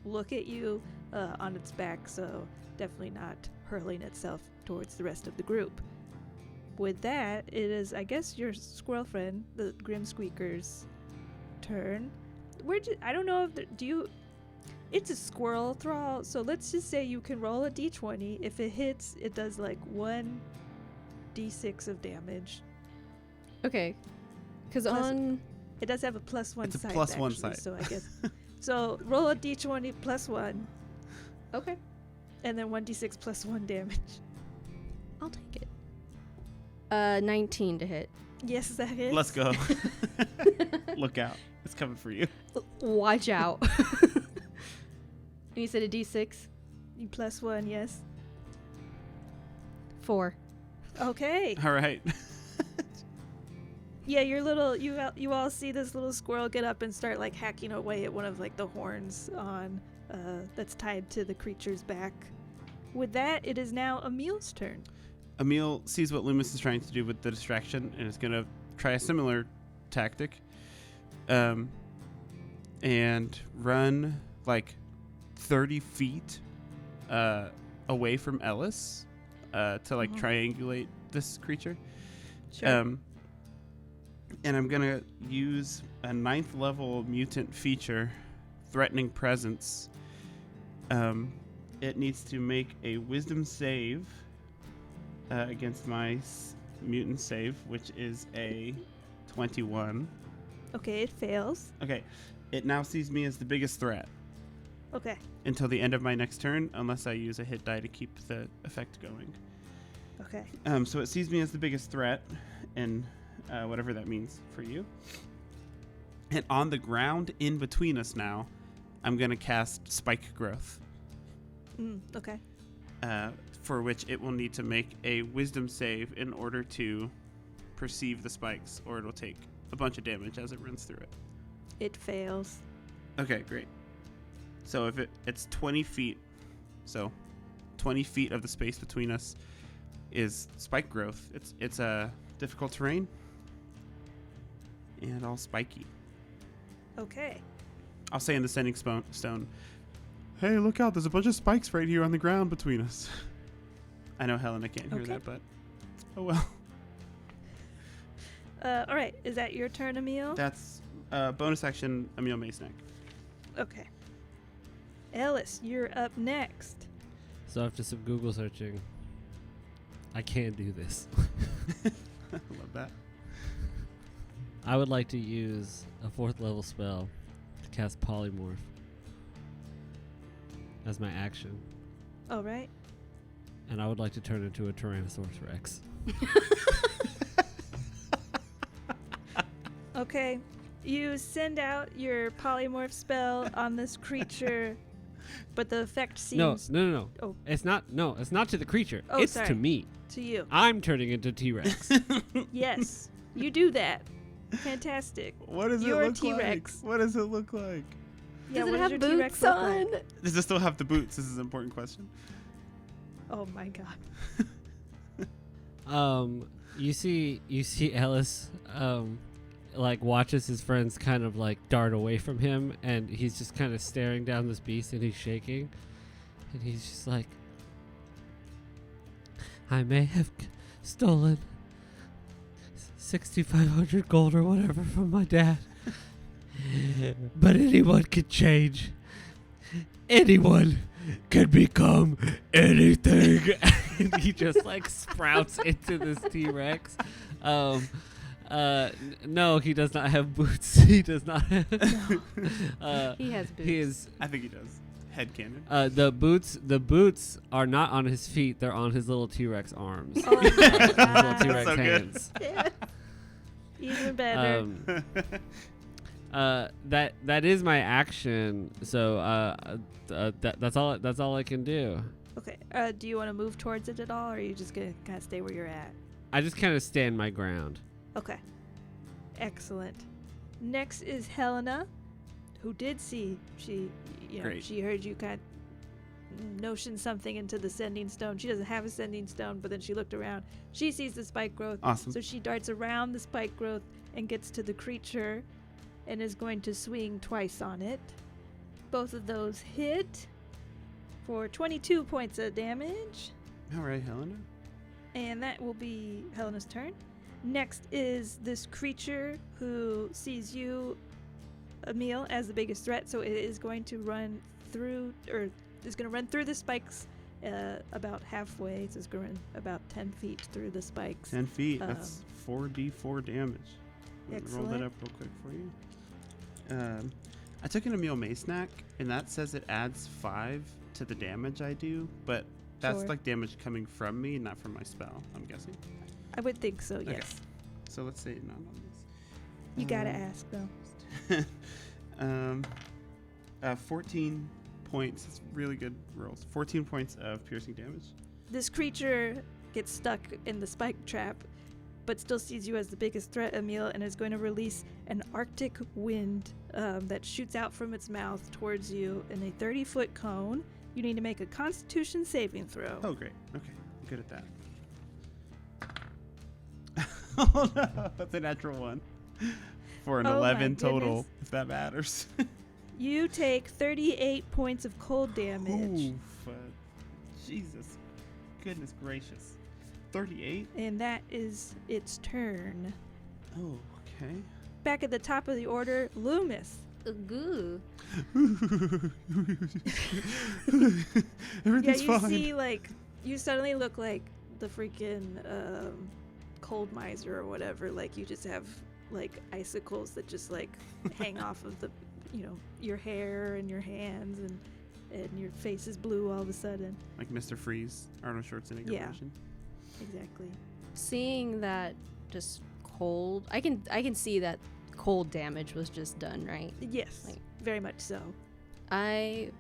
look at you on its back, so definitely not hurling itself towards the rest of the group. With that, it is, I guess, your squirrel friend, the Grim Squeaker's turn. I don't know if it's a squirrel thrall, so let's just say you can roll a d20. If it hits, it does like 1d6 of damage. Okay. Because it does have a +1 It's a side. +1 actually, side. So I guess. So roll a d20 +1, Okay. and then 1d6 +1 damage. I'll take it. 19 to hit. Yes, that hits. Let's go. Look out. It's coming for you. Watch out. And you said a d6? You +1, yes. 4. Okay. All right. Yeah, you all see this little squirrel get up and start like hacking away at one of like the horns on that's tied to the creature's back. With that, it is now Emil's turn. Emil sees what Lü'mis is trying to do with the distraction and is going to try a similar tactic, and run like 30 feet away from Ellis to like triangulate this creature. Sure. And I'm going to use a 9th level mutant feature, Threatening Presence. It needs to make a wisdom save against my mutant save, which is a 21. Okay, it fails. Okay, it now sees me as the biggest threat Okay. until the end of my next turn, unless I use a hit die to keep the effect going. Okay. So it sees me as the biggest threat, and whatever that means for you. And on the ground in between us now, I'm going to cast Spike Growth, Okay. for which it will need to make a wisdom save in order to perceive the spikes, or it'll take a bunch of damage as it runs through it. It fails. Okay, great. So if it's 20 feet, so 20 feet of the space between us, is spike growth. It's a difficult terrain and all spiky. Okay. I'll say in the sending stone, hey, look out, there's a bunch of spikes right here on the ground between us. I know Helena can't hear that, but oh well. All right. Is that your turn, Emil? That's bonus action, Emil Maceneck. Okay. Ellis, you're up next. So after some Google searching, I can do this. I love that. I would like to use a 4th level spell to cast Polymorph as my action. All right. And I would like to turn into a Tyrannosaurus Rex. Okay. You send out your polymorph spell on this creature, but the effect seems No. Oh. It's not to the creature. Oh, it's sorry. to me. to you. I'm turning into T-Rex. Yes, you do that. Fantastic. What does You're it a look T-Rex. like? What does it look like? Yeah, Does what it have your T-Rex boots look on? like? Does it still have the boots? This is an important question. Oh my god. You see Ellis like watches his friends kind of like dart away from him, and he's just kind of staring down this beast, and he's shaking, and he's just like, I may have stolen 6,500 gold or whatever from my dad, but anyone could change. Anyone can become anything. And he just like sprouts into this T-Rex. No, he does not have boots. He does not have. He has boots. He is. I think he does. Headcanon. The boots are not on his feet. They're on his little T-Rex arms. Oh my His little god. T-Rex So good. hands. Even better. That is my action. So that's all I can do. Okay. Do you want to move towards it at all, or are you just gonna kind of stay where you're at? I just kind of stand my ground. Okay. Excellent. Next is Helena, who did see she Great. she heard you kind of notion something into the sending stone. She doesn't have a sending stone, but then she looked around. She sees the spike growth. Awesome. So she darts around the spike growth and gets to the creature and is going to swing twice on it. Both of those hit for 22 points of damage. All right, Helena. And that will be Helena's turn. Next is this creature who sees you, Emil, as the biggest threat. So it is going to run through, or is going to run through the spikes about halfway. So it's going to run about 10 feet through the spikes. 10 feet. That's 4d4 damage. Roll Excellent. that up real quick for you. I took an Emil Maceneck, and that says it adds 5 to the damage I do, but that's Sure. like damage coming from me, not from my spell, I'm guessing. I would think so, yes. Okay. So let's say not on this. You gotta ask, though. 14 points. That's really good rolls. 14 points of piercing damage. This creature gets stuck in the spike trap, but still sees you as the biggest threat, Emil, and is going to release an Arctic wind that shoots out from its mouth towards you in a 30-foot cone. You need to make a Constitution saving throw. Oh, great. Okay. I'm good at that. Oh, no. That's a natural 1. For an Oh, my 11 total, goodness. if that matters. You take 38 points of cold damage, Oof, Jesus. Goodness gracious. 38? and that is its turn. Oh, okay. Back at the top of the order, Lü'mis. Goo. Everything's Yeah, you fine. see, like, you suddenly look like the freaking cold miser or whatever. Like, you just have, like, icicles that just, like, hang off of the, your hair and your hands, and your face is blue all of a sudden. Like Mr. Freeze, Arnold Schwarzenegger Yeah. version. Exactly. Seeing that just cold, I can see that cold damage was just done, right? Yes, Like- very much so. I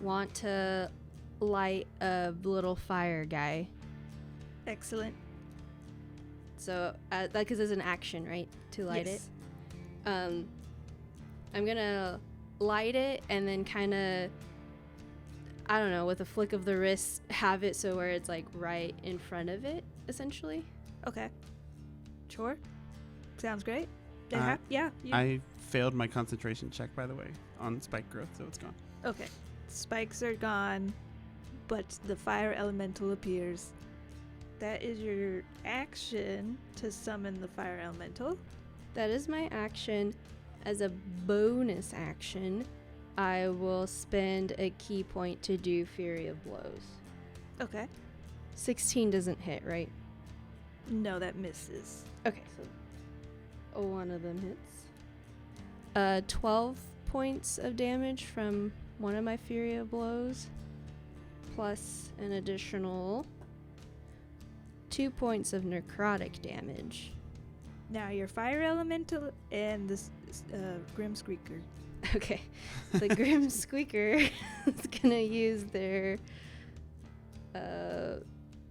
want to light a little fire guy. Excellent. So, because it's an action, right? To light Yes. it. I'm gonna light it and then kind of. I don't know, with a flick of the wrist, have it so where it's like right in front of it, essentially. Okay. Sure. Sounds great. Uh, Yeah. I failed my concentration check, by the way, on spike growth, so it's gone. Okay. Spikes are gone, but the fire elemental appears. That is your action to summon the fire elemental. That is my action. As a bonus action, I will spend a key point to do Fury of Blows. Okay. 16 doesn't hit, right? No, that misses. Okay, so one of them hits. 12 points of damage from one of my Fury of Blows, plus an additional 2 points of necrotic damage. Now your fire elemental and this Grim Squeaker. Okay, the Grim Squeaker is gonna use their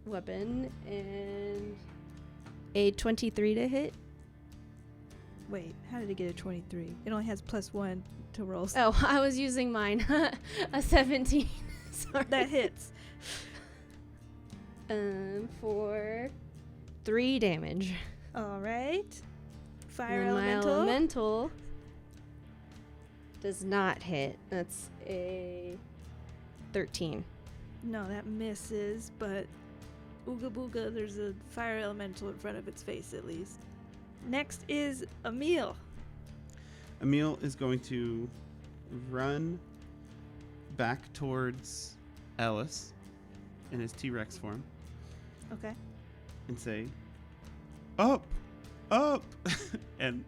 weapon and a 23 to hit. Wait, how did it get a 23? It only has +1 to rolls. Oh, I was using mine. A 17. Sorry. That hits. For 3 damage. All right. Fire And then elemental. My elemental does not hit. That's a 13. No, that misses, but ooga booga, there's a fire elemental in front of its face at least. Next is Emil. Emil is going to run back towards Ellis in his T-Rex form Okay. and say, up, up, and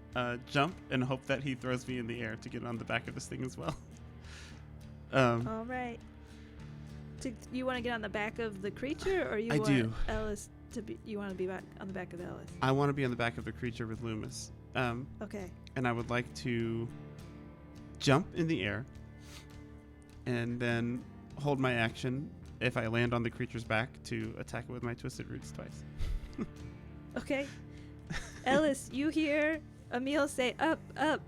jump and hope that he throws me in the air to get on the back of this thing as well. All right. You want to get on the back of the creature, or you I want do. Ellis to be? You want to be back on the back of Ellis? I want to be on the back of the creature with Lü'mis. Okay. And I would like to jump in the air and then hold my action if I land on the creature's back to attack it with my Twisted Roots twice. Okay. Ellis, you hear Emil say, up, up.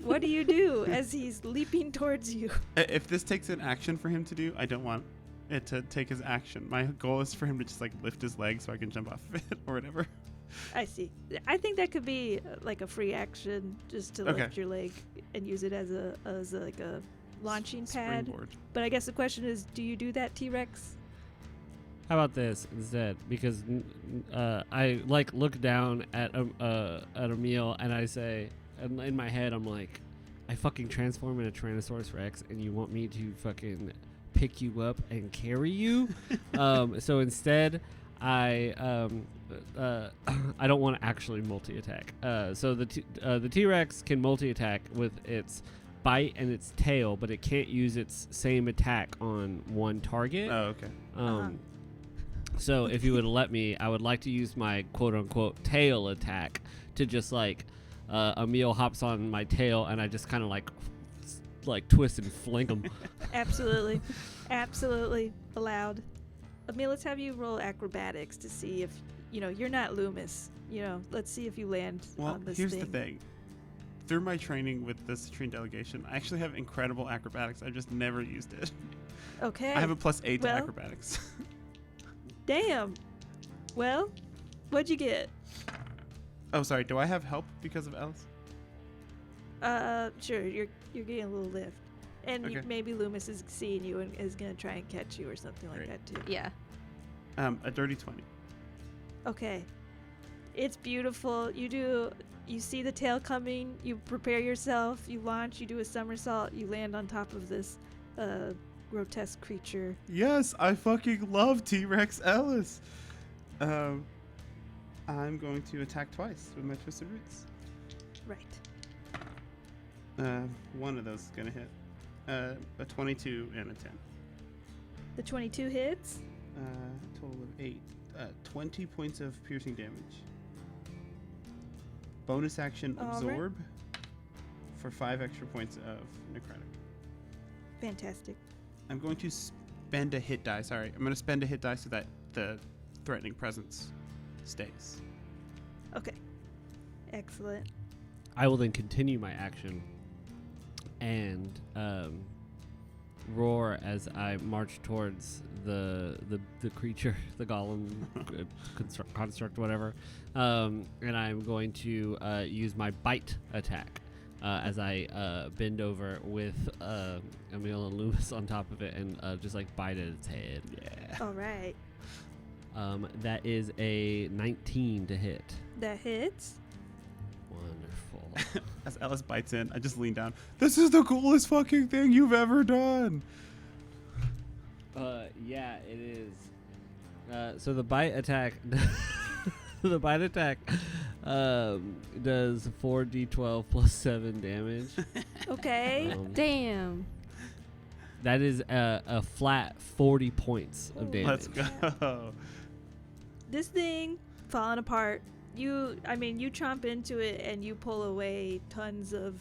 What do you do as he's leaping towards you? If this takes an action for him to do, I don't want it to take his action. My goal is for him to just like lift his leg so I can jump off of it or whatever. I see. I think that could be like a free action, just to Okay. lift your leg and use it as a like a launching pad. Springboard. But I guess the question is, do you do that, T-Rex? How about this instead? Because I like look down at Emil and I say, and in my head I'm like, I fucking transform into Tyrannosaurus Rex, and you want me to fucking pick you up and carry you? So instead, I don't want to actually multi-attack. So the T-Rex can multi-attack with its bite and its tail, but it can't use its same attack on one target. Oh, okay. So if you would let me, I would like to use my quote-unquote tail attack to just like Emil hops on my tail and I just kind of like twist and fling him. Absolutely. Absolutely allowed. Emil, let's have you roll acrobatics to see if, you're not Lü'mis. Let's see if you land Well, on this here's thing. the thing. Through my training with the Citrine delegation, I actually have incredible acrobatics. I've just never used it. Okay. I have a +8 to Well- acrobatics. Damn. Well, what'd you get? Oh, sorry. Do I have help because of Alice? Sure. You're getting a little lift. And Okay. maybe Lü'mis is seeing you and is going to try and catch you or something like Great. that, too. Yeah. A dirty 20. Okay. It's beautiful. You see the tail coming, you prepare yourself, you launch, you do a somersault, you land on top of this grotesque creature. Yes, I fucking love T-Rex Ellis. I'm going to attack twice with my Twisted Roots. Right. One of those is going to hit. A 22 and a 10. The 22 hits. Total of 8. 20 points of piercing damage. Bonus action All right. absorb for 5 extra points of necrotic. Fantastic. I'm going to spend a hit die. Sorry, I'm going to spend a hit die so that the threatening presence stays. Okay. Excellent. I will then continue my action and roar as I march towards the creature, the golem construct, whatever. And I'm going to use my bite attack as I bend over with Emil and Lü'mis on top of it and just like bite at its head. Yeah. All right. That is a 19 to hit. That hits. Wonderful. As Ellis bites in, I just lean down. This is the coolest fucking thing you've ever done. Yeah, it is. So the bite attack, does 4d12 plus 7 damage. Okay. Damn. That is a flat 40 points of damage. Let's go. This thing falling apart. You chomp into it and you pull away tons of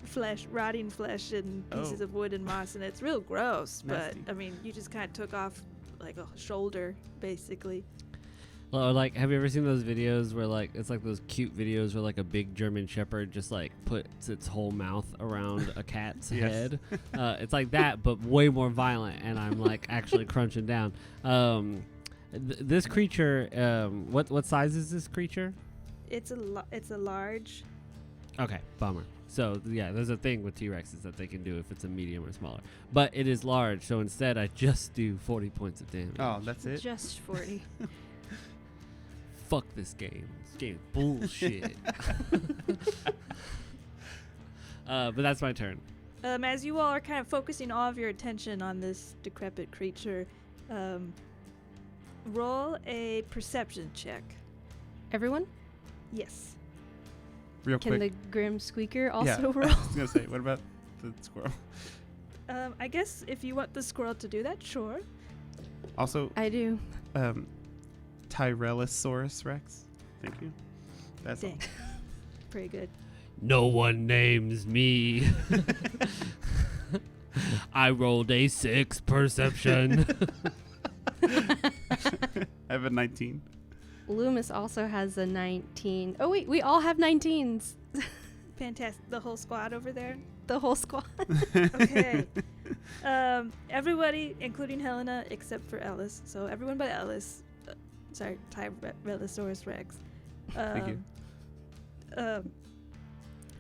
flesh, rotting flesh and pieces of wood and moss, and it's real gross. Nasty. But you just kind of took off like a shoulder, basically. Or like, have you ever seen those videos where like it's like those cute videos where like a big German Shepherd just like puts its whole mouth around a cat's head? It's like that, but way more violent, and I'm like actually crunching down. This creature, what size is this creature? It's a large. Okay, bummer. So yeah, there's a thing with T-Rexes that they can do if it's a medium or smaller, but it is large. So instead, I just do 40 points of damage. Oh, that's it? Just 40. Fuck this game. This game's bullshit. But that's my turn. As you all are kind of focusing all of your attention on this decrepit creature, roll a perception check. Everyone? Yes. Real Can quick. the Grim Squeaker also I roll? was going to say, what about the squirrel? I guess if you want the squirrel to do that, sure. Also, I do. Tyrannosaurus Rex. Thank you. That's all. Dang. Pretty good. No one names me. I rolled a 6 perception. I have a 19. Lü'mis also has a 19. Oh, wait, we all have 19s. Fantastic. The whole squad over there. The whole squad. Okay. Everybody, including Helena, except for Ellis. So everyone but Ellis. Sorry, Tyrannosaurus Rex. Thank you.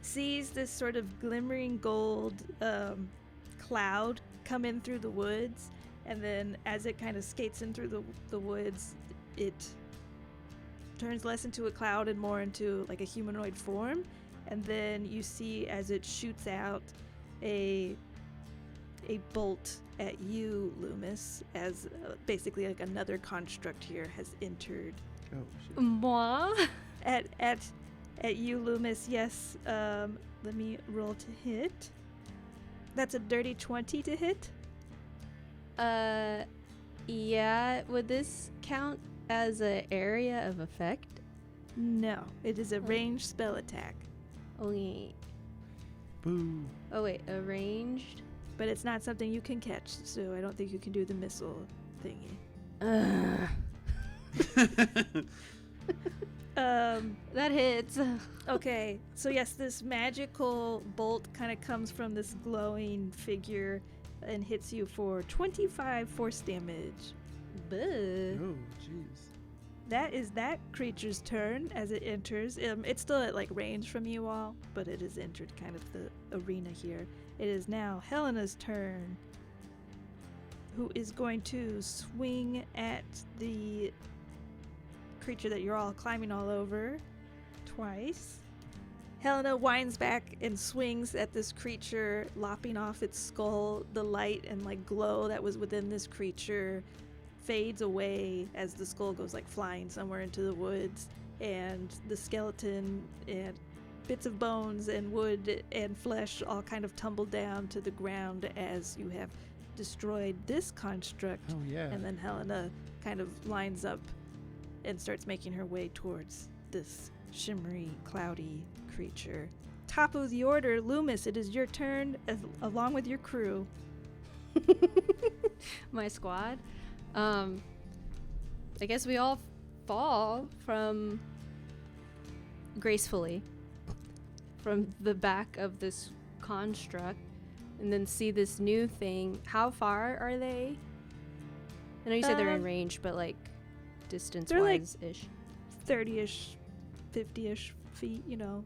Sees this sort of glimmering gold cloud come in through the woods, and then as it kind of skates in through the woods, it turns less into a cloud and more into like a humanoid form, and then you see as it shoots out a bolt at you, Lü'mis, as basically like another construct here has entered. Oh, shit. Moi? At you, Lü'mis, yes. Let me roll to hit. That's a dirty 20 to hit. Yeah. Would this count as an area of effect? No, it is a ranged spell attack, Only. Boo. Oh wait, a ranged. but it's not something you can catch, so I don't think you can do the missile thingy. That hits. Okay, so yes, this magical bolt kind of comes from this glowing figure and hits you for 25 force damage. Buh. Oh, jeez. That is that creature's turn as it enters. It's still at like range from you all, but it has entered kind of the arena here. It is now Helena's turn, who is going to swing at the creature that you're all climbing all over twice. Helena winds back and swings at this creature, lopping off its skull. The light and like glow that was within this creature fades away as the skull goes like flying somewhere into the woods, and the skeleton and bits of bones and wood and flesh all kind of tumble down to the ground as you have destroyed this construct. Oh, yeah. And then Helena kind of lines up and starts making her way towards this shimmery, cloudy creature. Top of the order, Lü'mis, it is your turn along with your crew. My squad. I guess we all fall from gracefully from the back of this construct, and then see this new thing. How far are they? I know you said they're in range, but like distance-wise ish. 30-ish, 50-ish feet, you know.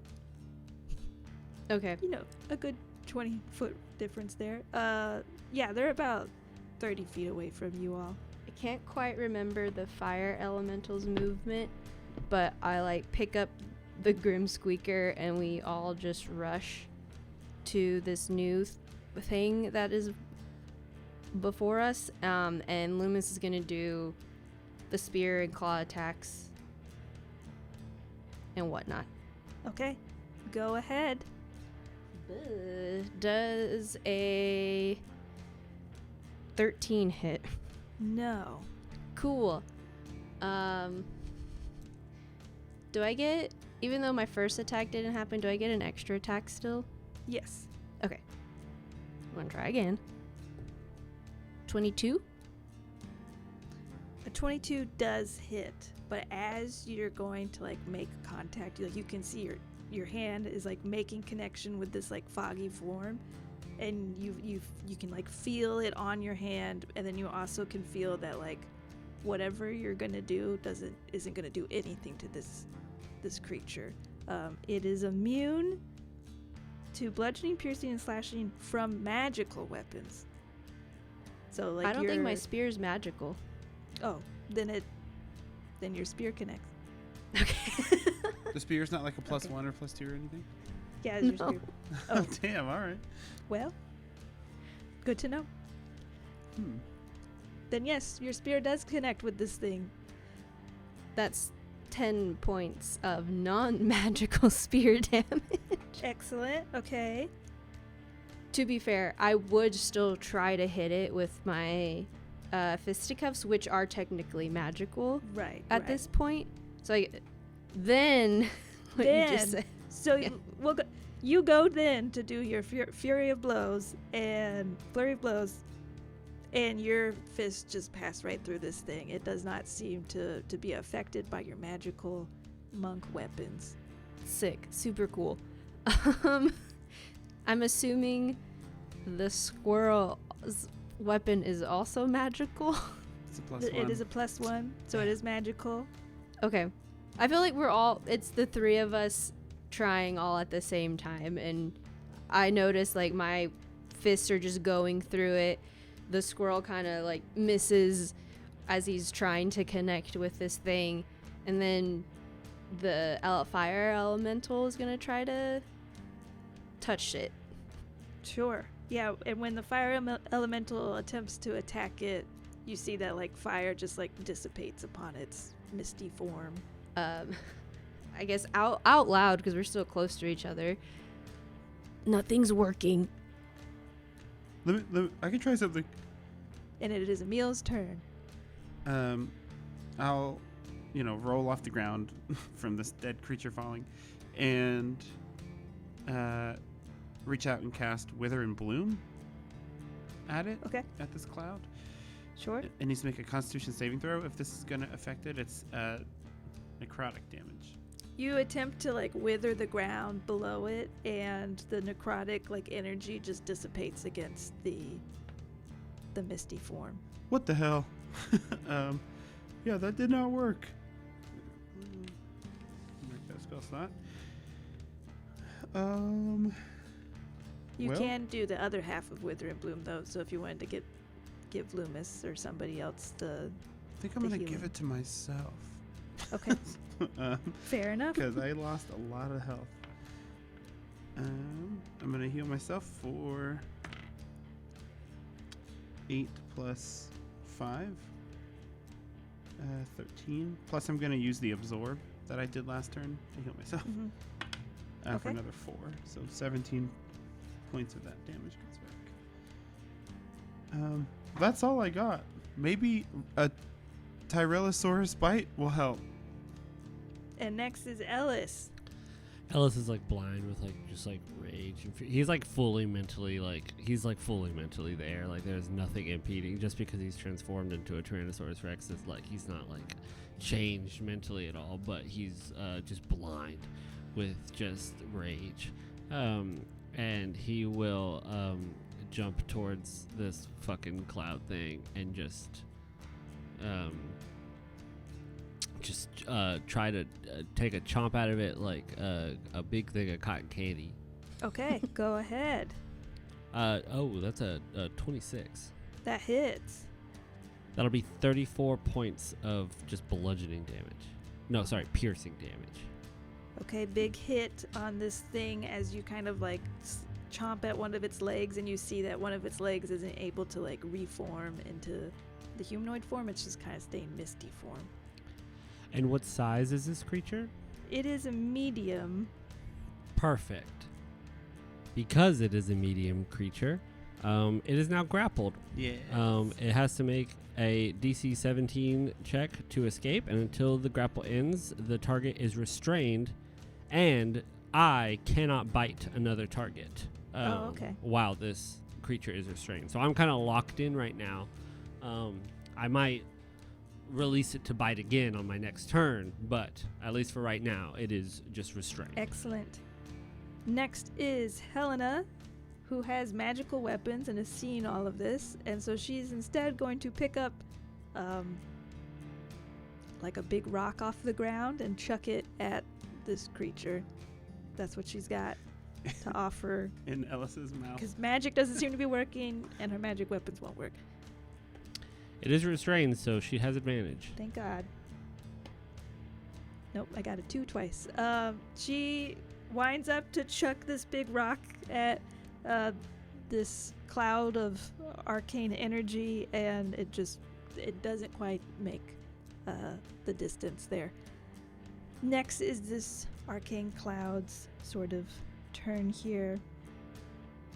Okay. You know, a good 20-foot difference there. Yeah, they're about 30 feet away from you all. I can't quite remember the fire elemental's movement, but I like pick up the Grim Squeaker and we all just rush to this new thing that is before us. And Lü'mis is gonna do the spear and claw attacks and whatnot. Okay, go ahead. Does a 13 hit? No. Cool. Do I get, even though my first attack didn't happen, do I get an extra attack still? Yes. Okay. I'm gonna try again. 22? A 22 does hit, but as you're going to like make contact, like you can see your hand is like making connection with this like foggy form, and you can like feel it on your hand, and then you also can feel that like whatever you're gonna do isn't gonna do anything to this creature. It is immune to bludgeoning, piercing, and slashing from magical weapons. So like I don't think my spear's magical. Oh, then your spear connects. Okay. The spear's not like a +1 or +2 or anything? Yeah, it's your No. spear. Oh, damn, all right. Well, good to know. Hmm. Then yes, your spear does connect with this thing. That's 10 points of non-magical spear damage. Excellent. Okay. To be fair, I would still try to hit it with my fisticuffs, which are technically magical Right. at this point. So then what you just said. So Yeah. you go then to do your fury of blows and flurry of blows, and your fist just pass right through this thing. It does not seem to be affected by your magical monk weapons. Sick. Super cool. I'm assuming the squirrel's weapon is also magical. It's a +1. It is a +1, so it is magical. Okay. I feel like it's the three of us trying all at the same time, and I notice like my fists are just going through it. The squirrel kind of like misses as he's trying to connect with this thing, and then the fire elemental is gonna try to touch it. Sure. Yeah, and when the fire elemental attempts to attack it, you see that like fire just like dissipates upon its misty form. I guess out loud, because we're still close to each other. Nothing's working. Let me, I can try something. And it is Emil's turn. I'll, roll off the ground from this dead creature falling, and reach out and cast Wither and Bloom at it. Okay. At this cloud. Sure. It needs to make a Constitution saving throw. If this is going to affect it, it's necrotic damage. You attempt to like wither the ground below it, and the necrotic like energy just dissipates against the misty form. What the hell? Yeah, that did not work. Mark that spell slot. You Well- can do the other half of Wither and Bloom though, so if you wanted to give Lü'mis or somebody else the I think I'm the going to give healing. it to myself. Okay. Fair enough. Because I lost a lot of health. I'm going to heal myself for 8 plus 5. 13. Plus I'm going to use the absorb that I did last turn to heal myself. Mhm. For Okay. another 4. So 17 points of that damage comes back. That's all I got. Maybe a Tyrannosaurus bite will help. And next is Ellis. Ellis is like blind with like just like rage and he's like fully mentally there. Like there's nothing impeding just because he's transformed into a Tyrannosaurus Rex. Is like he's not like changed mentally at all, but he's just blind with just rage. And he will jump towards this fucking cloud thing and just try to take a chomp out of it like a big thing of cotton candy. Okay, go ahead. That's a 26. That hits. That'll be 34 points of just bludgeoning damage. No, sorry, piercing damage. Okay, big hit on this thing as you kind of like chomp at one of its legs, and you see that one of its legs isn't able to like reform into the humanoid form. It's just kind of staying misty form. And what size is this creature? It is a medium. Perfect. Because it is a medium creature, it is now grappled. Yeah. It has to make a DC 17 check to escape, and until the grapple ends, the target is restrained, and I cannot bite another target while this creature is restrained. So I'm kind of locked in right now. I might release it to bite again on my next turn, but at least for right now, it is just restrained. Excellent. Next is Helena, who has magical weapons and has seen all of this, and so she's instead going to pick up like a big rock off the ground and chuck it at this creature. That's what she's got to offer. In Ellis's mouth. Because magic doesn't seem to be working, and her magic weapons won't work. It is restrained, so she has advantage. Thank God. Nope, I got a 2 twice. She winds up to chuck this big rock at this cloud of arcane energy, and it doesn't quite make the distance there. Next is this arcane cloud's sort of turn here.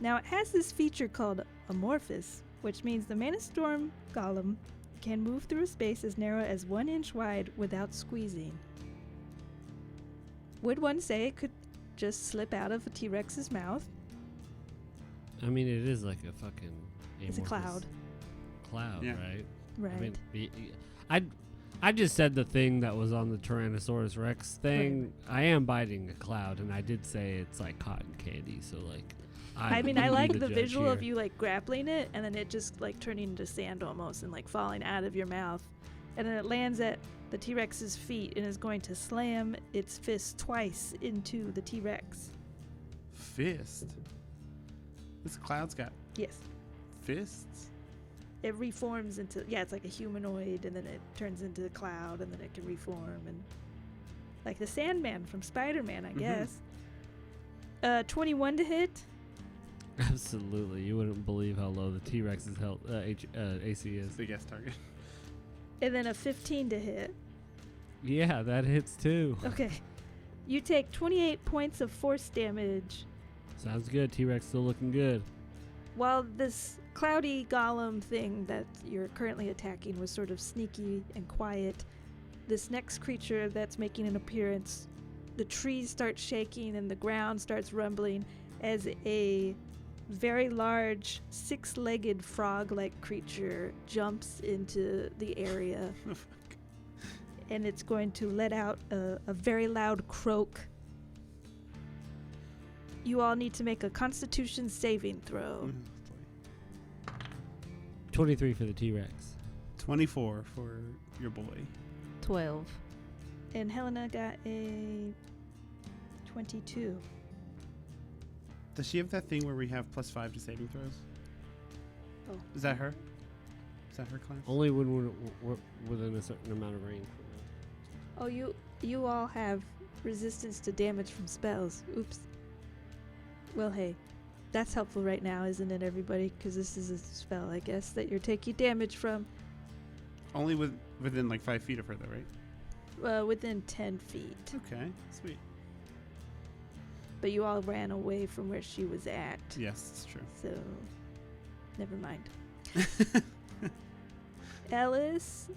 Now it has this feature called amorphous, which means the Mana Storm Golem can move through a space as narrow as 1 inch wide without squeezing. Would one say it could just slip out of a T-Rex's mouth? I mean, it is like a fucking It's a cloud. Cloud, Yeah. right? Right. I mean, I just said the thing that was on the Tyrannosaurus Rex thing. Right. I am biting a cloud, and I did say it's like cotton candy. So like, I mean, I would be like the the judge visual here. of you like grappling it and then it just like turning into sand almost and like falling out of your mouth. And then it lands at the T-Rex's feet and is going to slam its fist twice into the T-Rex. Fist. This cloud's got Yes. fists. It reforms into, it's like a humanoid, and then it turns into a cloud, and then it can reform, and like the Sandman from Spider-Man, I guess. 21 to hit. Absolutely, you wouldn't believe how low the T-Rex's health AC is. The guest target. And then a 15 to hit. Yeah, that hits too. Okay. You take 28 points of force damage. Sounds good. T-Rex still looking good. While this cloudy golem thing that you're currently attacking was sort of sneaky and quiet, this next creature that's making an appearance, the trees start shaking and the ground starts rumbling as a very large 6-legged frog-like creature jumps into the area. And it's going to let out a very loud croak. You all need to make a Constitution saving throw. 23 for the T-Rex. 24 for your boy. 12. And Helena got a 22. Does she have that thing where we have +5 to saving throws? Oh. Is that her? Is that her class? Only when we're within a certain amount of range. Oh, you all have resistance to damage from spells. Oops. Well, hey, that's helpful right now, isn't it, everybody? Because this is a spell, I guess, that you're taking damage from. Only within like 5 feet of her, though, right? Within 10 feet. Okay, sweet. But you all ran away from where she was at. Yes, it's true. So, never mind. Ellis,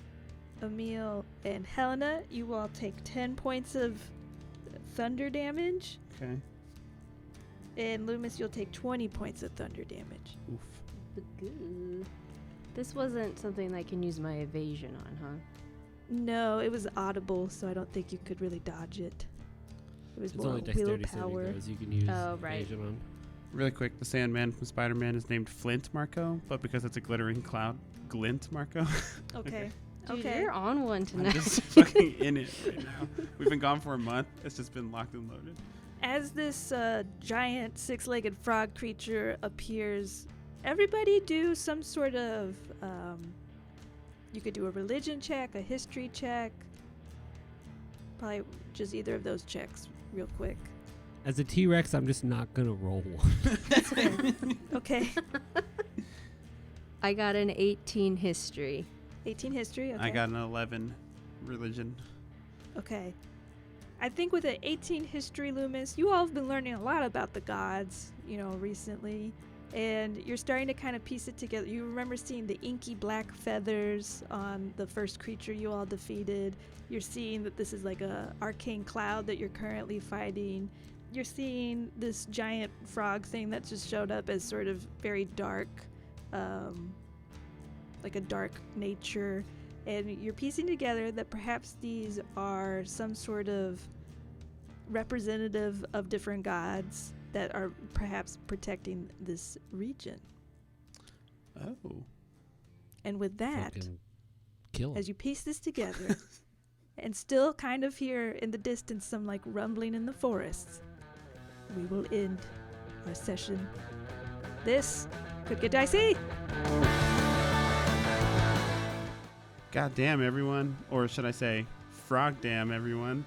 Emil, and Helena, you all take 10 points of thunder damage. Okay. And Lü'mis, you'll take 20 points of thunder damage. Oof. This wasn't something I can use my evasion on, huh? No, it was audible, so I don't think you could really dodge it. It was It's more only dexterity saving willpower. throws you can use Oh, right. evasion on. Really quick, the Sandman from Spider-Man is named Flint Marco, but because it's a glittering cloud, Glint Marco. Okay. Dude, Okay. you're on one I'm tonight. just fucking in it right now. We've been gone for a month. It's just been locked and loaded. As this giant six-legged frog creature appears, everybody do some sort of, you could do a religion check, a history check. Probably just either of those checks real quick. As a T-Rex, I'm just not gonna roll one. Okay. I got an 18 history. 18 history. Okay. I got an 11 religion. Okay. I think with an 18 history, Lü'mis, you all have been learning a lot about the gods, recently. And you're starting to kind of piece it together. You remember seeing the inky black feathers on the first creature you all defeated. You're seeing that this is like a arcane cloud that you're currently fighting. You're seeing this giant frog thing that just showed up as sort of very dark, like a dark nature. And you're piecing together that perhaps these are some sort of representative of different gods that are perhaps protecting this region. Oh. And with that, Fucking kill 'em. as you piece this together, and still kind of hear in the distance some like rumbling in the forests, we will end our session. This could get dicey. God damn, everyone. Or should I say, frog damn, everyone.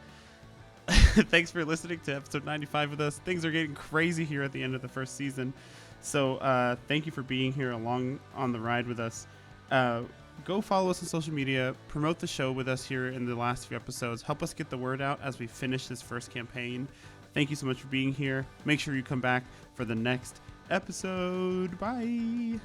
Thanks for listening to episode 95 with us. Things are getting crazy here at the end of the first season. So thank you for being here along on the ride with us. Go follow us on social media. Promote the show with us here in the last few episodes. Help us get the word out as we finish this first campaign. Thank you so much for being here. Make sure you come back for the next episode. Bye.